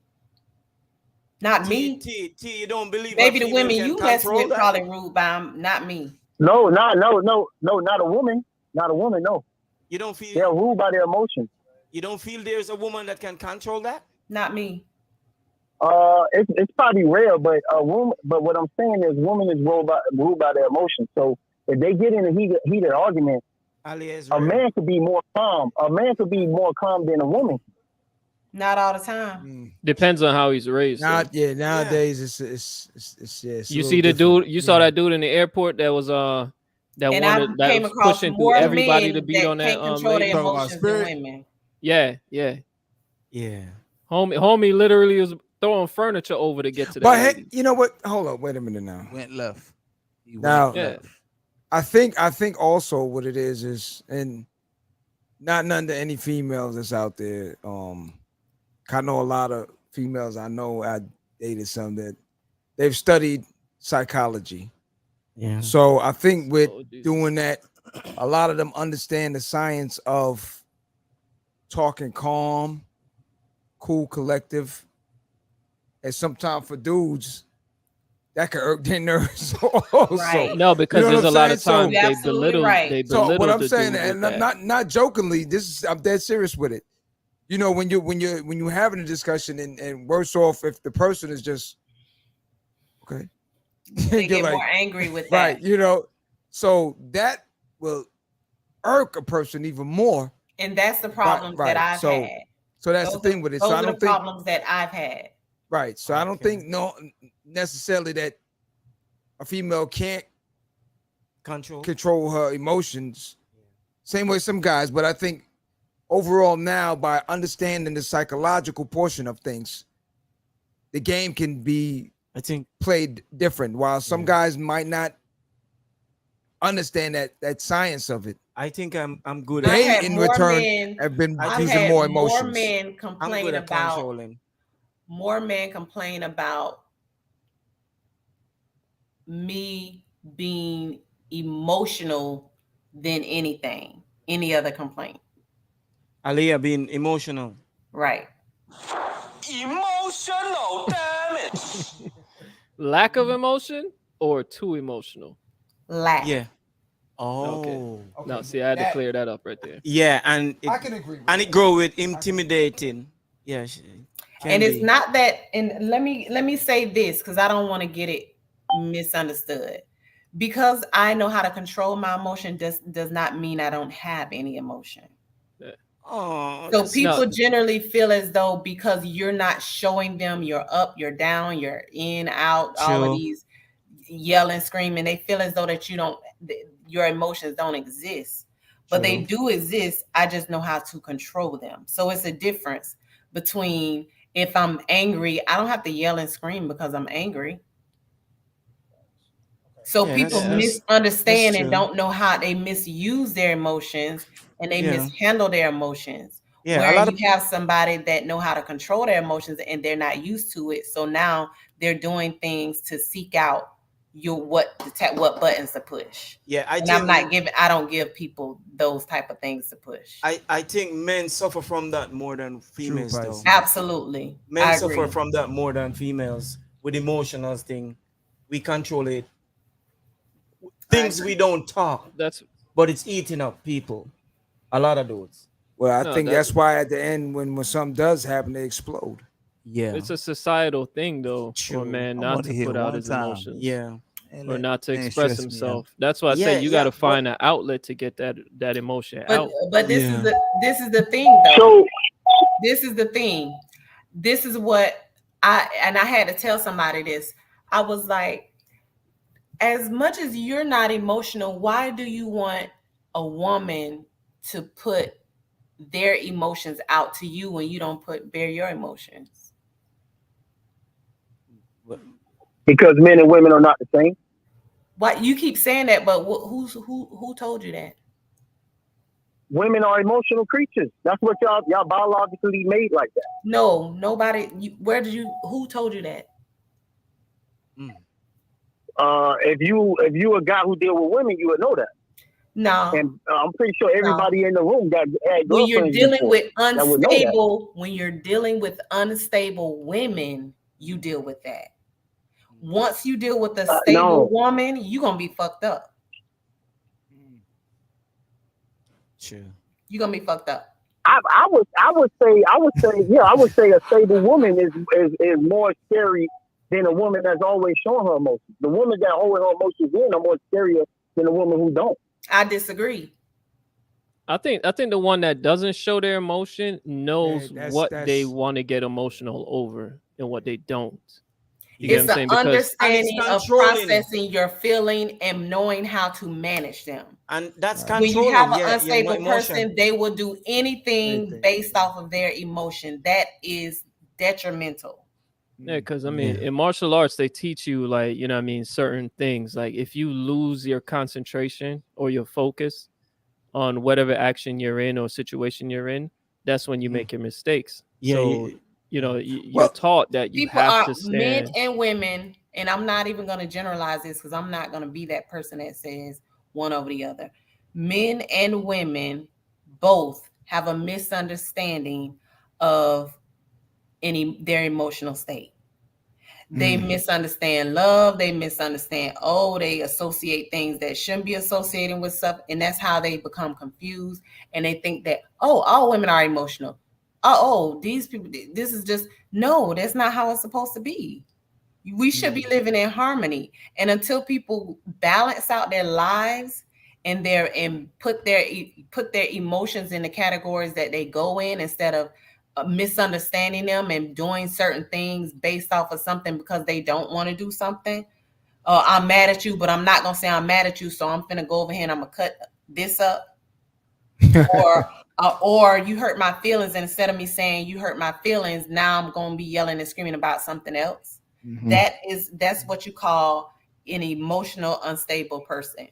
Not me. You don't believe? Maybe the women you mess with probably ruled by them, not me. No, not a woman. Not a woman, no. You don't feel they're ruled by their emotions. You don't feel there's a woman that can control that? Not me. It's probably rare, but a woman. But what I'm saying is, woman is ruled by their emotions. So if they get in a heated argument, a man could be more calm. A man could be more calm than a woman. Not all the time. Depends on how he's raised. Nowadays it's you see the dude. You saw that dude in the airport that was that was pushing through everybody to beat on that women. Yeah. Homie literally was throwing furniture over to get to that. But hey, you know what? Hold on, wait a minute now. Went left. I think also what it is, and not none to any females that's out there. I know a lot of females. I know I dated some that they've studied psychology. Yeah. So I think with doing that, a lot of them understand the science of talking calm, cool, collective. And sometimes for dudes, that could irk their nerves also. Right. No, because there's a lot of times they belittle. Right. They belittle. So what I'm saying, and not jokingly, I'm dead serious with it. You know, when you're having a discussion, and worse off if the person is just okay. They get more angry with that. Right, you know, so that will irk a person even more. And that's the problems that I've had. So that's the thing with it. Those so I are don't the think problems that I've had. Right. So I don't think necessarily that a female can't control her emotions. Same way some guys, but I think overall now, by understanding the psychological portion of things, the game can be, I think, played different. While some guys might not understand that science of it. I think I'm good. They in return have been using more emotions. More men complain about. More men complain about me being emotional than any other complaint. Aliyah being emotional. Right. Emotional damage. Lack of emotion or too emotional? Lack. Yeah. Okay. No, see, I had to clear that up right there. Yeah, and I can agree with and it grow with intimidating. Yeah. And it's not that, and let me say this, because I don't want to get it misunderstood. Because I know how to control my emotion does not mean I don't have any emotion. Oh, so people generally feel as though because you're not showing them you're up, you're down, you're in, out, all of these yelling, screaming, they feel as though that your emotions don't exist. But they do exist. I just know how to control them. So it's a difference between if I'm angry, I don't have to yell and scream because I'm angry. So people misunderstand and don't know how they misuse their emotions and they mishandle their emotions. Yeah, where you have somebody that know how to control their emotions and they're not used to it. So now they're doing things to seek out what buttons to push. Yeah, I don't give people those type of things to push. I think men suffer from that more than females though. Absolutely. Men suffer from that more than females with emotional thing. We control it. Things we don't talk. But it's eating up people. A lot of those. Well, I think that's why at the end, when something does happen, they explode. Yeah, it's a societal thing though for a man not to put out his emotions. Yeah, or not to express himself. That's why I say you got to find an outlet to get that emotion out. But this is the thing though. So this is the thing. This is what I had to tell somebody this. I was like, as much as you're not emotional, why do you want a woman to put their emotions out to you when you don't bear your emotions? Because men and women are not the same. Why you keep saying that? But who told you that? Women are emotional creatures. That's what y'all biologically made like that. No, nobody. Who told you that? If you a guy who deal with women, you would know that. No, and I'm pretty sure everybody in the room had when you're dealing before with unstable, when you're dealing with unstable women, you deal with that. Once you deal with a stable woman, you're gonna be fucked up. Sure. You're gonna be fucked up. I would say a stable woman is more scary than a woman that's always showing her emotions. The woman that always her emotions in are more scarier than a woman who don't. I disagree. I think the one that doesn't show their emotion knows what they want to get emotional over and what they don't. It's an understanding of processing your feeling and knowing how to manage them. And that's controlling. When you have an unstable person, they will do anything based off of their emotion. That is detrimental. Yeah, because I mean, in martial arts, they teach you certain things. Like if you lose your concentration or your focus on whatever action you're in or situation you're in, that's when you make your mistakes. Yeah, so you're taught that you have to stand. Men and women, and I'm not even going to generalize this because I'm not going to be that person that says one over the other. Men and women both have a misunderstanding of their emotional state. They misunderstand love. They misunderstand, they associate things that shouldn't be associating with stuff. And that's how they become confused. And they think that, all women are emotional. These people, this is just, no, that's not how it's supposed to be. We should be living in harmony. And until people balance out their lives and put their emotions in the categories that they go in instead of misunderstanding them and doing certain things based off of something because they don't want to do something. I'm mad at you, but I'm not gonna say I'm mad at you, so I'm finna go over here and I'm gonna cut this up. Or you hurt my feelings, and instead of me saying you hurt my feelings, now I'm gonna be yelling and screaming about something else. Mm-hmm. That's what you call an emotional unstable person.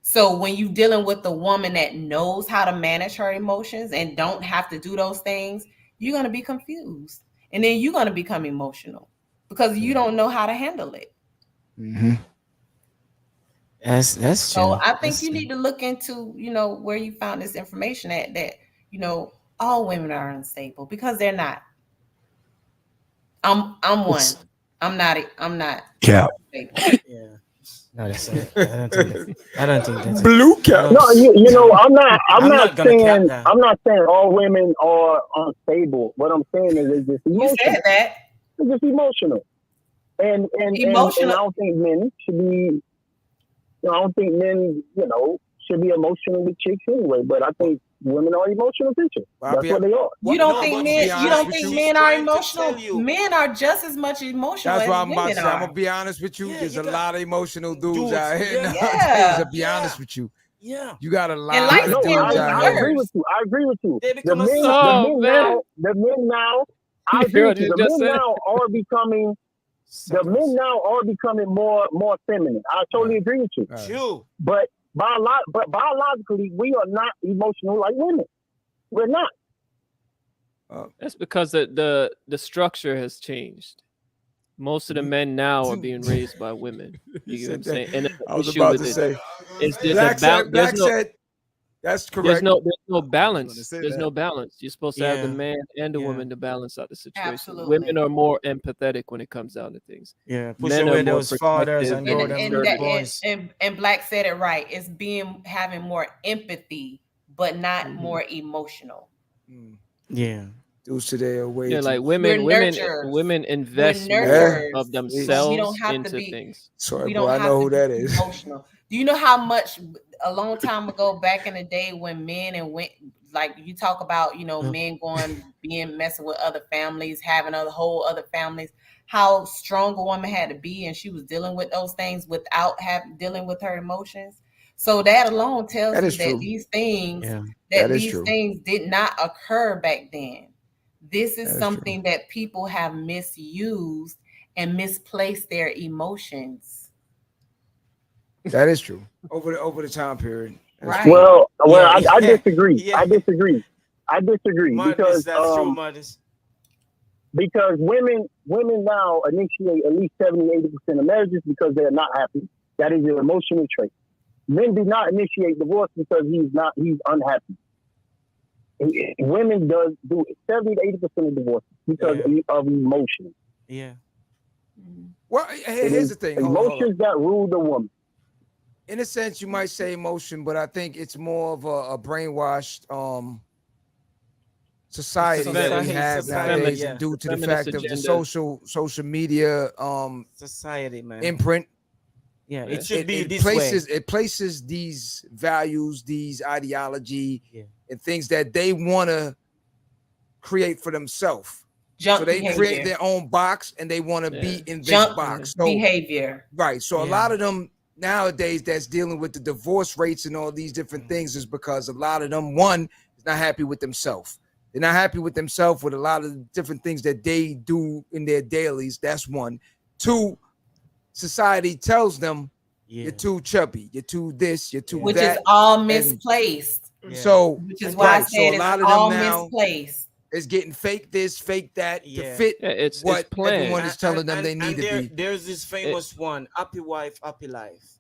So when you're dealing with a woman that knows how to manage her emotions and don't have to do those things, you're gonna be confused, and then you're gonna become emotional because you don't know how to handle it. Mm-hmm. That's so true. I think you need to look into, where you found this information at, that all women are unstable, because they're not. I'm one. I'm not. Yeah. Yeah. No, that's it. I don't think that's blue cap. No, I'm not saying all women are unstable. What I'm saying is it's just emotional. You said that. It's just emotional. And emotional. And I don't think men should be. I don't think men, should be emotional with chicks anyway. But I think women are emotional creatures. That's what they are. You don't think men are emotional? Men are just as much emotional. That's as what I'm about to say. Are. I'm gonna be honest with you. There's a lot of emotional dudes out here. Yeah. To be honest with you. Yeah. You got a lot of dudes out here. I agree with you. The men now. I agree with you. The men now are becoming. The men now are becoming more feminine. I totally agree with you. True. But biologically, we are not emotional like women. We're not. That's because the structure has changed. Most of the men now are being raised by women. You know what I'm saying? And I was about to say, Black said, that's correct. There's no balance. There's no balance. You're supposed to have the man and the woman to balance out the situation. Absolutely. Women are more empathetic when it comes down to things. Yeah, push away those fathers and grow them boys. And Black said it right. It's having more empathy, but not more emotional. Yeah. Like women invest more of themselves into things. Sorry, boy, I know who that is. Emotional. Do you know how much a long time ago, back in the day, when men like you talk about, men messing with other families, having whole other families, how strong a woman had to be, and she was dealing with those things without dealing with her emotions. So that alone tells you that these things things did not occur back then. This is something that people have misused and misplaced their emotions. That is true. Over the time period. Right. Well, I disagree. Yeah. I disagree Marcus, that's true, Marcus. Because women now initiate at least 70-80% of marriages because they're not happy. That is their emotional trait. Men do not initiate divorce because he's unhappy. Women do 70-80% of divorce because of emotion. Yeah. Well, here's the thing. Emotions that rule the woman. In a sense, you might say emotion, but I think it's more of a brainwashed society that we have nowadays, due to the fact of the social media society, man, imprint. Yeah, it should be this way. It places these values, these ideology, and things that they want to create for themselves. So they create their own box and they want to be in this box. So, behavior. Right. So a lot of them nowadays that's dealing with the divorce rates and all these different things is because a lot of them, one, is not happy with themselves. They're not happy with themselves with a lot of different things that they do in their dailies. That's one. Two, society tells them you're too chubby, you're too this, you're too which that. Which is all misplaced. So, which is why I said it's all misplaced. It's getting fake this, fake that to fit what everyone is telling them they need to be. There's this famous one, happy wife, happy life.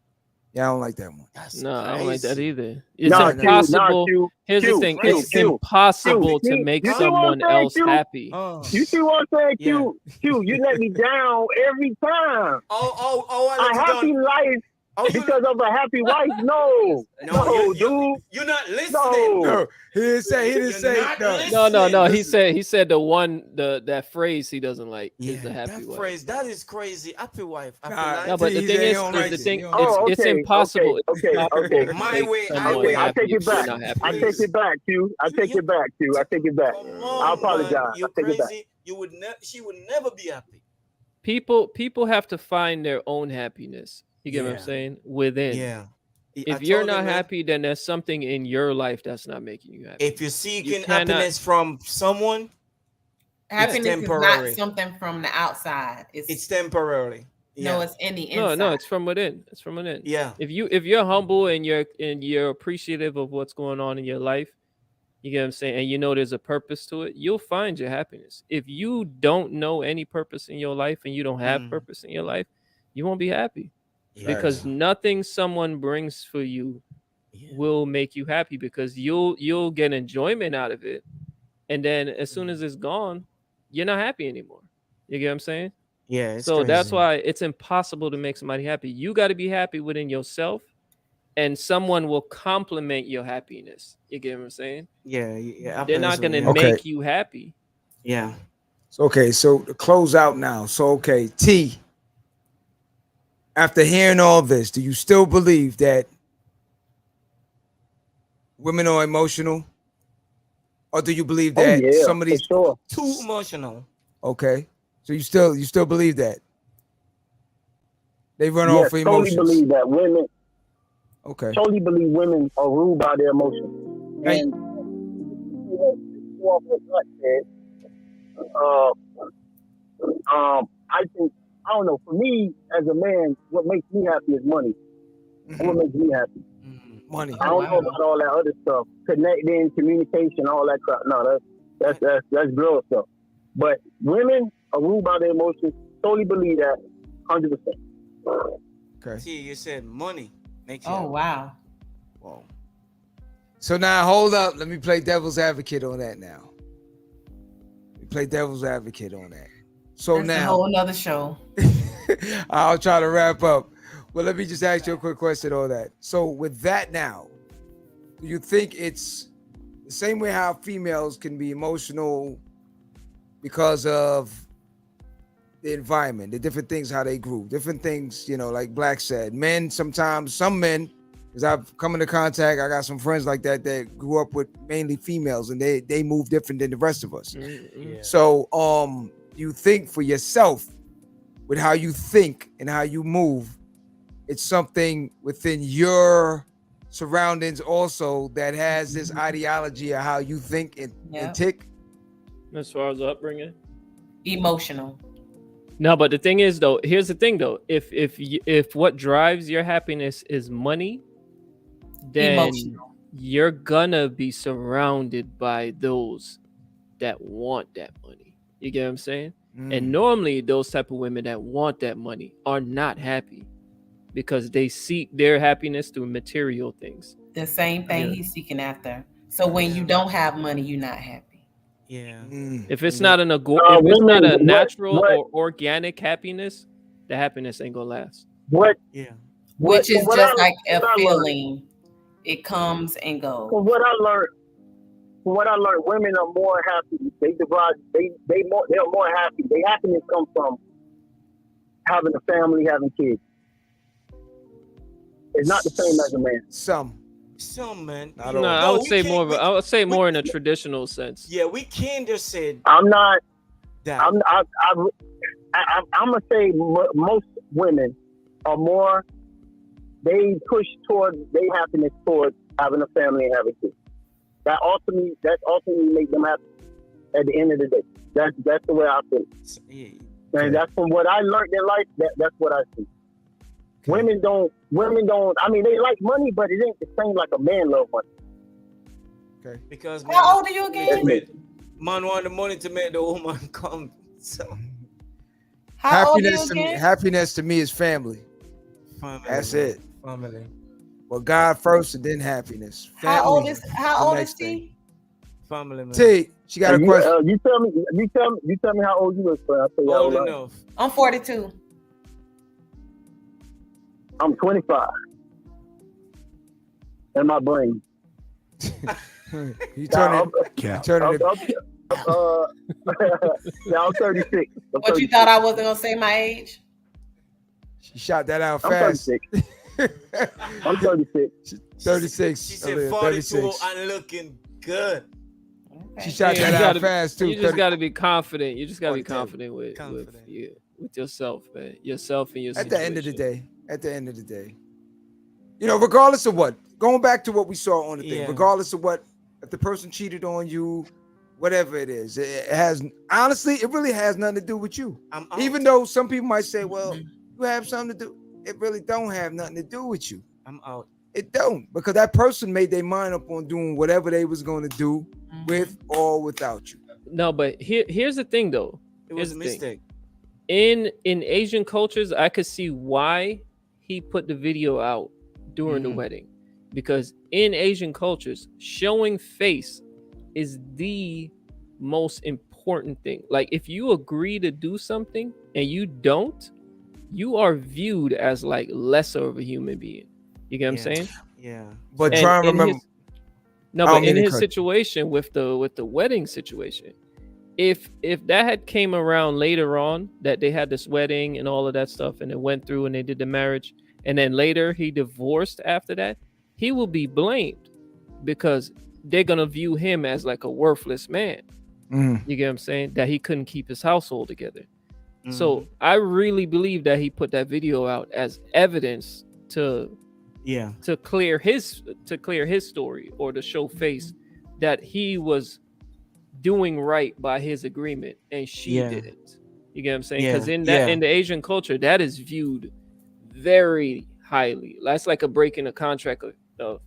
Yeah, I don't like that one. I don't like that either. It's impossible. Here's the thing. It's impossible to make someone else happy. You see what I'm saying, Q? You let me down every time. Oh, a happy life. because of a happy wife? No, dude. You're not listening. No, he didn't say No. He said that phrase he doesn't like is the happy wife. Phrase that is crazy. Happy wife. No, but the thing is, it's impossible. Okay. My way. I take it back. I take it back, Q. I take it back, Q. I take it back. I apologize. You're crazy. She would never be happy. People have to find their own happiness. You get what I'm saying? Within. Yeah. If you're not happy, then there's something in your life that's not making you happy. If you're seeking happiness from someone, happiness is not something from the outside. It's temporarily. Yeah. No, it's in the inside. No, it's from within. It's from within. Yeah. If you're humble and you're appreciative of what's going on in your life, you get what I'm saying, and you know there's a purpose to it, you'll find your happiness. If you don't know any purpose in your life and you don't have purpose in your life, you won't be happy. Because nothing someone brings for you will make you happy, because you'll get enjoyment out of it, and then as soon as it's gone, you're not happy anymore. You get what I'm saying? Yeah. So crazy. That's why it's impossible to make somebody happy. You got to be happy within yourself, and someone will complement your happiness. You get what I'm saying? Yeah. They're not going to make you happy. Yeah. So to close out now. So T, after hearing all this, do you still believe that women are emotional? Or do you believe that some of these too emotional? Okay. So you still believe that? They run off for emotions. Totally believe that women. Okay. Totally believe women are ruled by their emotions. And I think, I don't know, for me as a man, what makes me happy is money. What makes me happy? Money. I don't know about all that other stuff. Connecting, communication, all that crap. No, that's girl stuff. But women are ruled by their emotions. Totally believe that, 100%. Okay. See, you said money makes you happy. Wow. So now hold up. Let me play devil's advocate on that now. Play devil's advocate on that. So that's now a whole nother show. I'll try to wrap up. Well, let me just ask you a quick question on that. So with that now, do you think it's the same way how females can be emotional because of the environment, the different things, how they grew, different things, like Black said, men sometimes, some men, because I've come into contact, I got some friends like that grew up with mainly females, and they move different than the rest of us. Mm-hmm. Yeah. So you think for yourself, with how you think and how you move, it's something within your surroundings also that has this ideology of how you think and tick? As far as upbringing? Emotional. No, but the thing is, though, here's the thing, though. If what drives your happiness is money, then you're gonna be surrounded by those that want that money. You get what I'm saying? And normally those type of women that want that money are not happy because they seek their happiness through material things. The same thing he's seeking after. So when you don't have money, you're not happy. Yeah. If it's not a natural or organic happiness, the happiness ain't gonna last. Which is just like a feeling. It comes and goes. From what I learned, women are more happy. They're more happy. Their happiness comes from having a family, having kids. It's not the same as a man. Some man. No, I would say more in a traditional sense. Yeah, we can't just say. I'm not. I'm gonna say most women are more. They push towards their happiness towards having a family and having kids. That's ultimately make them happy. At the end of the day, that's the way I feel. Yeah. And that's from what I learned in life. That's what I see. Okay. Women don't. I mean, they like money, but it ain't the same like a man love money. Okay. Because how old are you again? Man want the money to make the woman come. So happiness to me is family. That's it. Family. Well, God first and then happiness. Family, how old is T? Family, man. T, she got a question. You tell me how old you is, friend. I'll tell you old enough. I'm 42. I'm 25. In my brain. You turning it. Yeah, I'm 36. What, you thought I wasn't gonna say my age? She shot that out I'm fast. 36. I'm 36. 36. She said 42 and looking good. She shot that out fast too. You just got to be confident. You just got to be confident with yourself, man. Yourself and your situation. At the end of the day, you know, regardless of what, going back to what we saw on the thing, regardless of what, if the person cheated on you, whatever it is, it has, honestly, it really has nothing to do with you. Even though some people might say, well, you have something to do, it really don't have nothing to do with you. I'm out. It don't, because that person made their mind up on doing whatever they was going to do with or without you. No, but here's the thing, though. It was a mistake. In Asian cultures, I could see why he put the video out during the wedding, because in Asian cultures, showing face is the most important thing. Like, if you agree to do something and you don't, you are viewed as like lesser of a human being. You get what I'm saying? Yeah. But try and remember. But in his situation with the wedding situation, if that had came around later on, that they had this wedding and all of that stuff, and it went through and they did the marriage, and then later he divorced after that, he will be blamed because they're gonna view him as like a worthless man. You get what I'm saying? That he couldn't keep his household together. So I really believe that he put that video out as evidence to clear his story, or to show face that he was doing right by his agreement and she didn't. You get what I'm saying? Because in the Asian culture, that is viewed very highly. That's like a breaking a contract of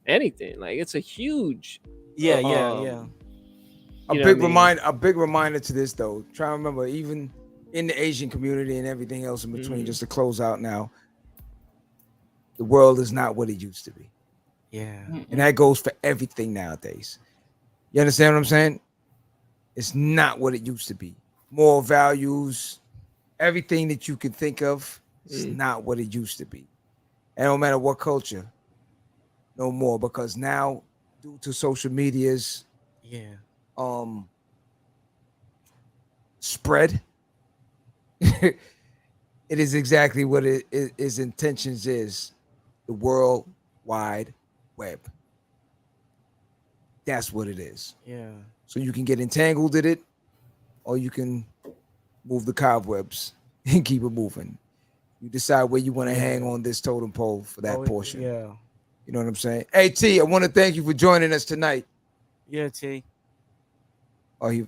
anything. Like, it's a huge A big reminder to this, though. Try to remember, even in the Asian community and everything else in between, just to close out now, the world is not what it used to be. Yeah. And that goes for everything nowadays. You understand what I'm saying? It's not what it used to be. Moral values, everything that you can think of is not what it used to be. And no matter what culture, no more, because now, due to social media's spread, it is exactly what its intentions is. The World Wide Web. That's what it is. Yeah. So you can get entangled in it, or you can move the cobwebs and keep it moving. You decide where you want to hang on this totem pole for that portion. Yeah. You know what I'm saying? Hey, T, I want to thank you for joining us tonight. Yeah, T. Oh, he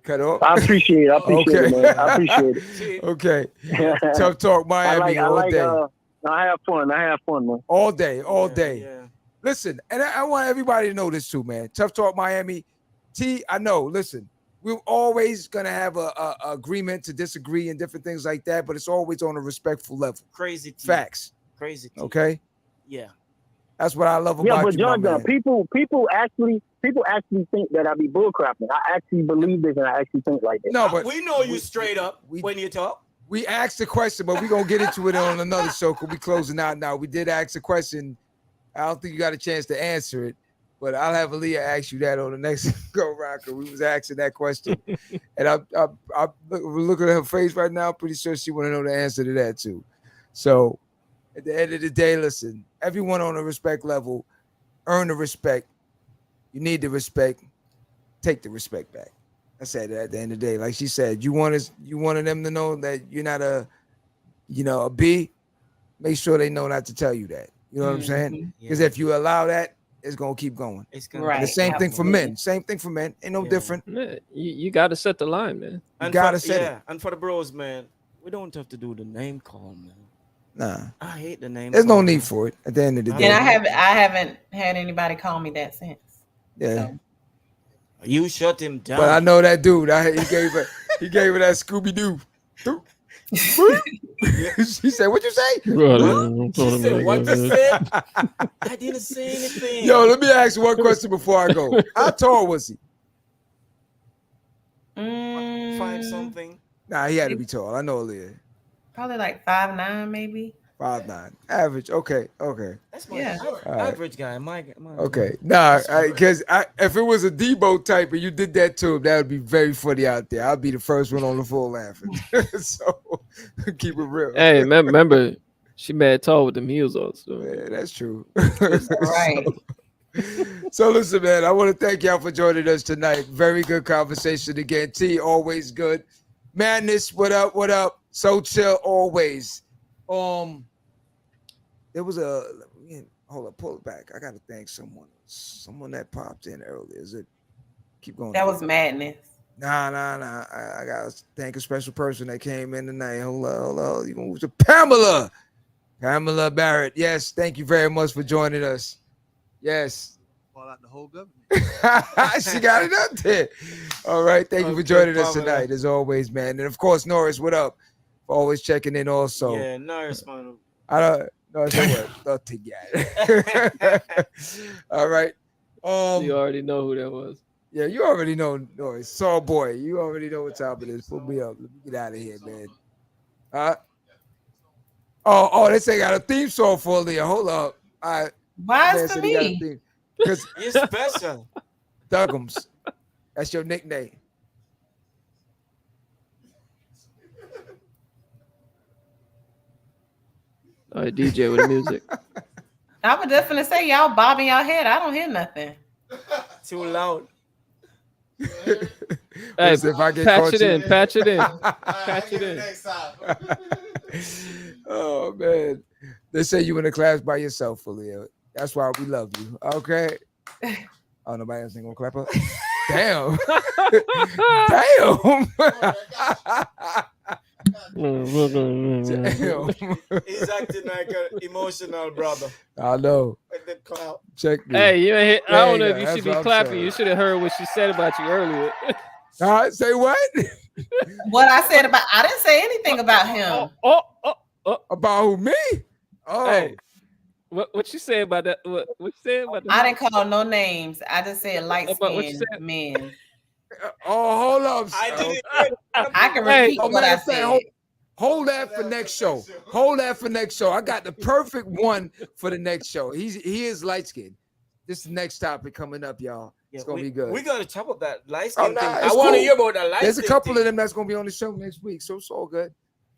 cut off? I appreciate it. I appreciate it, man. I appreciate it. Okay. Tough Talk Miami all day. I have fun, man. All day. Yeah. Listen, and I want everybody to know this too, man. Tough Talk Miami. T, I know, listen, we're always going to have a agreement to disagree and different things like that, but it's always on a respectful level. Crazy T. Facts. Crazy T. Okay? Yeah. That's what I love about you, John, people actually think that I be bullcrapping. I actually believe this, and I actually think like that. No, but we know you straight up when you talk. We asked the question, but we're going to get into it on another show because we're closing out now. We did ask the question. I don't think you got a chance to answer it, but I'll have Aaliyah ask you that on the next go rocker. We was asking that question, and I'm looking at her face right now. I'm pretty sure she want to know the answer to that too. So at the end of the day, listen, everyone on a respect level, earn the respect. You need the respect. Take the respect back. I said that at the end of the day. Like she said, you wanted them to know that you're not a B. Make sure they know not to tell you that. You know what I'm saying? Because if you allow that, it's gonna keep going. It's gonna Right. The same thing for men. Same thing for men. Ain't no different. Man, you got to set the line, man. You gotta set it. And for the bros, man, we don't have to do the name call, man. Nah, I hate the name. there's no need for it. At the end of the day, And I haven't had anybody call me that since. yeah. So. You shut him down. But I know that dude. He gave her that Scooby Doo. She said, "What'd you say?" She said, "What you said?" I didn't say anything. Yo, let me ask you one question before I go. How tall was he? 5 something. Nah, he had to be tall. I know, Aaliyah. Probably like 5'9", maybe. 5'9". Average. Okay. That's my average guy. My okay. Nah, because if it was a Debo type and you did that to him, that would be very funny out there. I'd be the first one on the floor laughing. So keep it real. Hey, remember, she mad tall with them heels on. So. Yeah, that's true. Right. So listen, man, I want to thank y'all for joining us tonight. Very good conversation again. T, always good. Madness, what up? What up? So chill, always. There was hold up, pull it back. I gotta thank someone that popped in earlier. Is it? Keep going. That was Madness. Nah. I gotta thank a special person that came in tonight. Hold on. You gonna move to Pamela Barrett. Yes, thank you very much for joining us. Yes. Call out the whole government. She got it up there. All right. Thank you for joining us tonight, as always, man. And of course, Norris, what up? Always checking in also. Yeah, Norris, man. I don't know. Nothing yet. All right. You already know who that was. Yeah, you already know Norris. Saw boy. You already know what time it is. Put me up. Let me get out of here, man. Oh, they say got a theme song for Leah. Hold up. All right. Why is for me? Because you're special. Dougums. That's your nickname. All right, DJ with the music. I would definitely say y'all bobbing your head. I don't hear nothing. Too loud. Hey, if I get patch it in. Patch it in. Oh man, they say you in the class by yourself, Leah. That's why we love you. Okay. Oh, nobody else ain't gonna clap up. Damn. Damn. He's acting like an emotional brother. I know. With the clout. Check me. Hey, you ain't hit, I don't know if you should be clapping. Saying. You should have heard what she said about you earlier. Say what? What I said about I didn't say anything about him. About who, me? Oh. Hey, what you say about that? What you say about that? I didn't call no names. I just said light-skinned men. Oh, hold up. I can repeat what I said. Hold that for next show. Hold that for next show. I got the perfect one for the next show. He is light skinned. This is the next topic coming up, y'all. It's gonna be good. We gotta chop up that light skin thing. I want want to hear about that light skin. There's a couple of them that's gonna be on the show next week, so it's all good.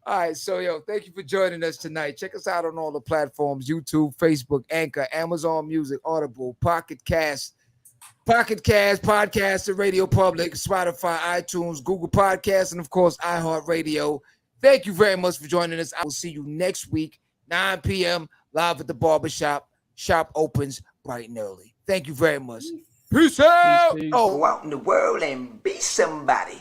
All right, so thank you for joining us tonight. Check us out on all the platforms: YouTube, Facebook, Anchor, Amazon Music, Audible, Pocket Cast, Podcast, and Radio Public, Spotify, iTunes, Google Podcasts, and of course iHeartRadio. Thank you very much for joining us. I will see you next week, 9 p.m. live at the barbershop. Shop opens bright and early. Thank you very much. Peace out. Go out in the world and be somebody.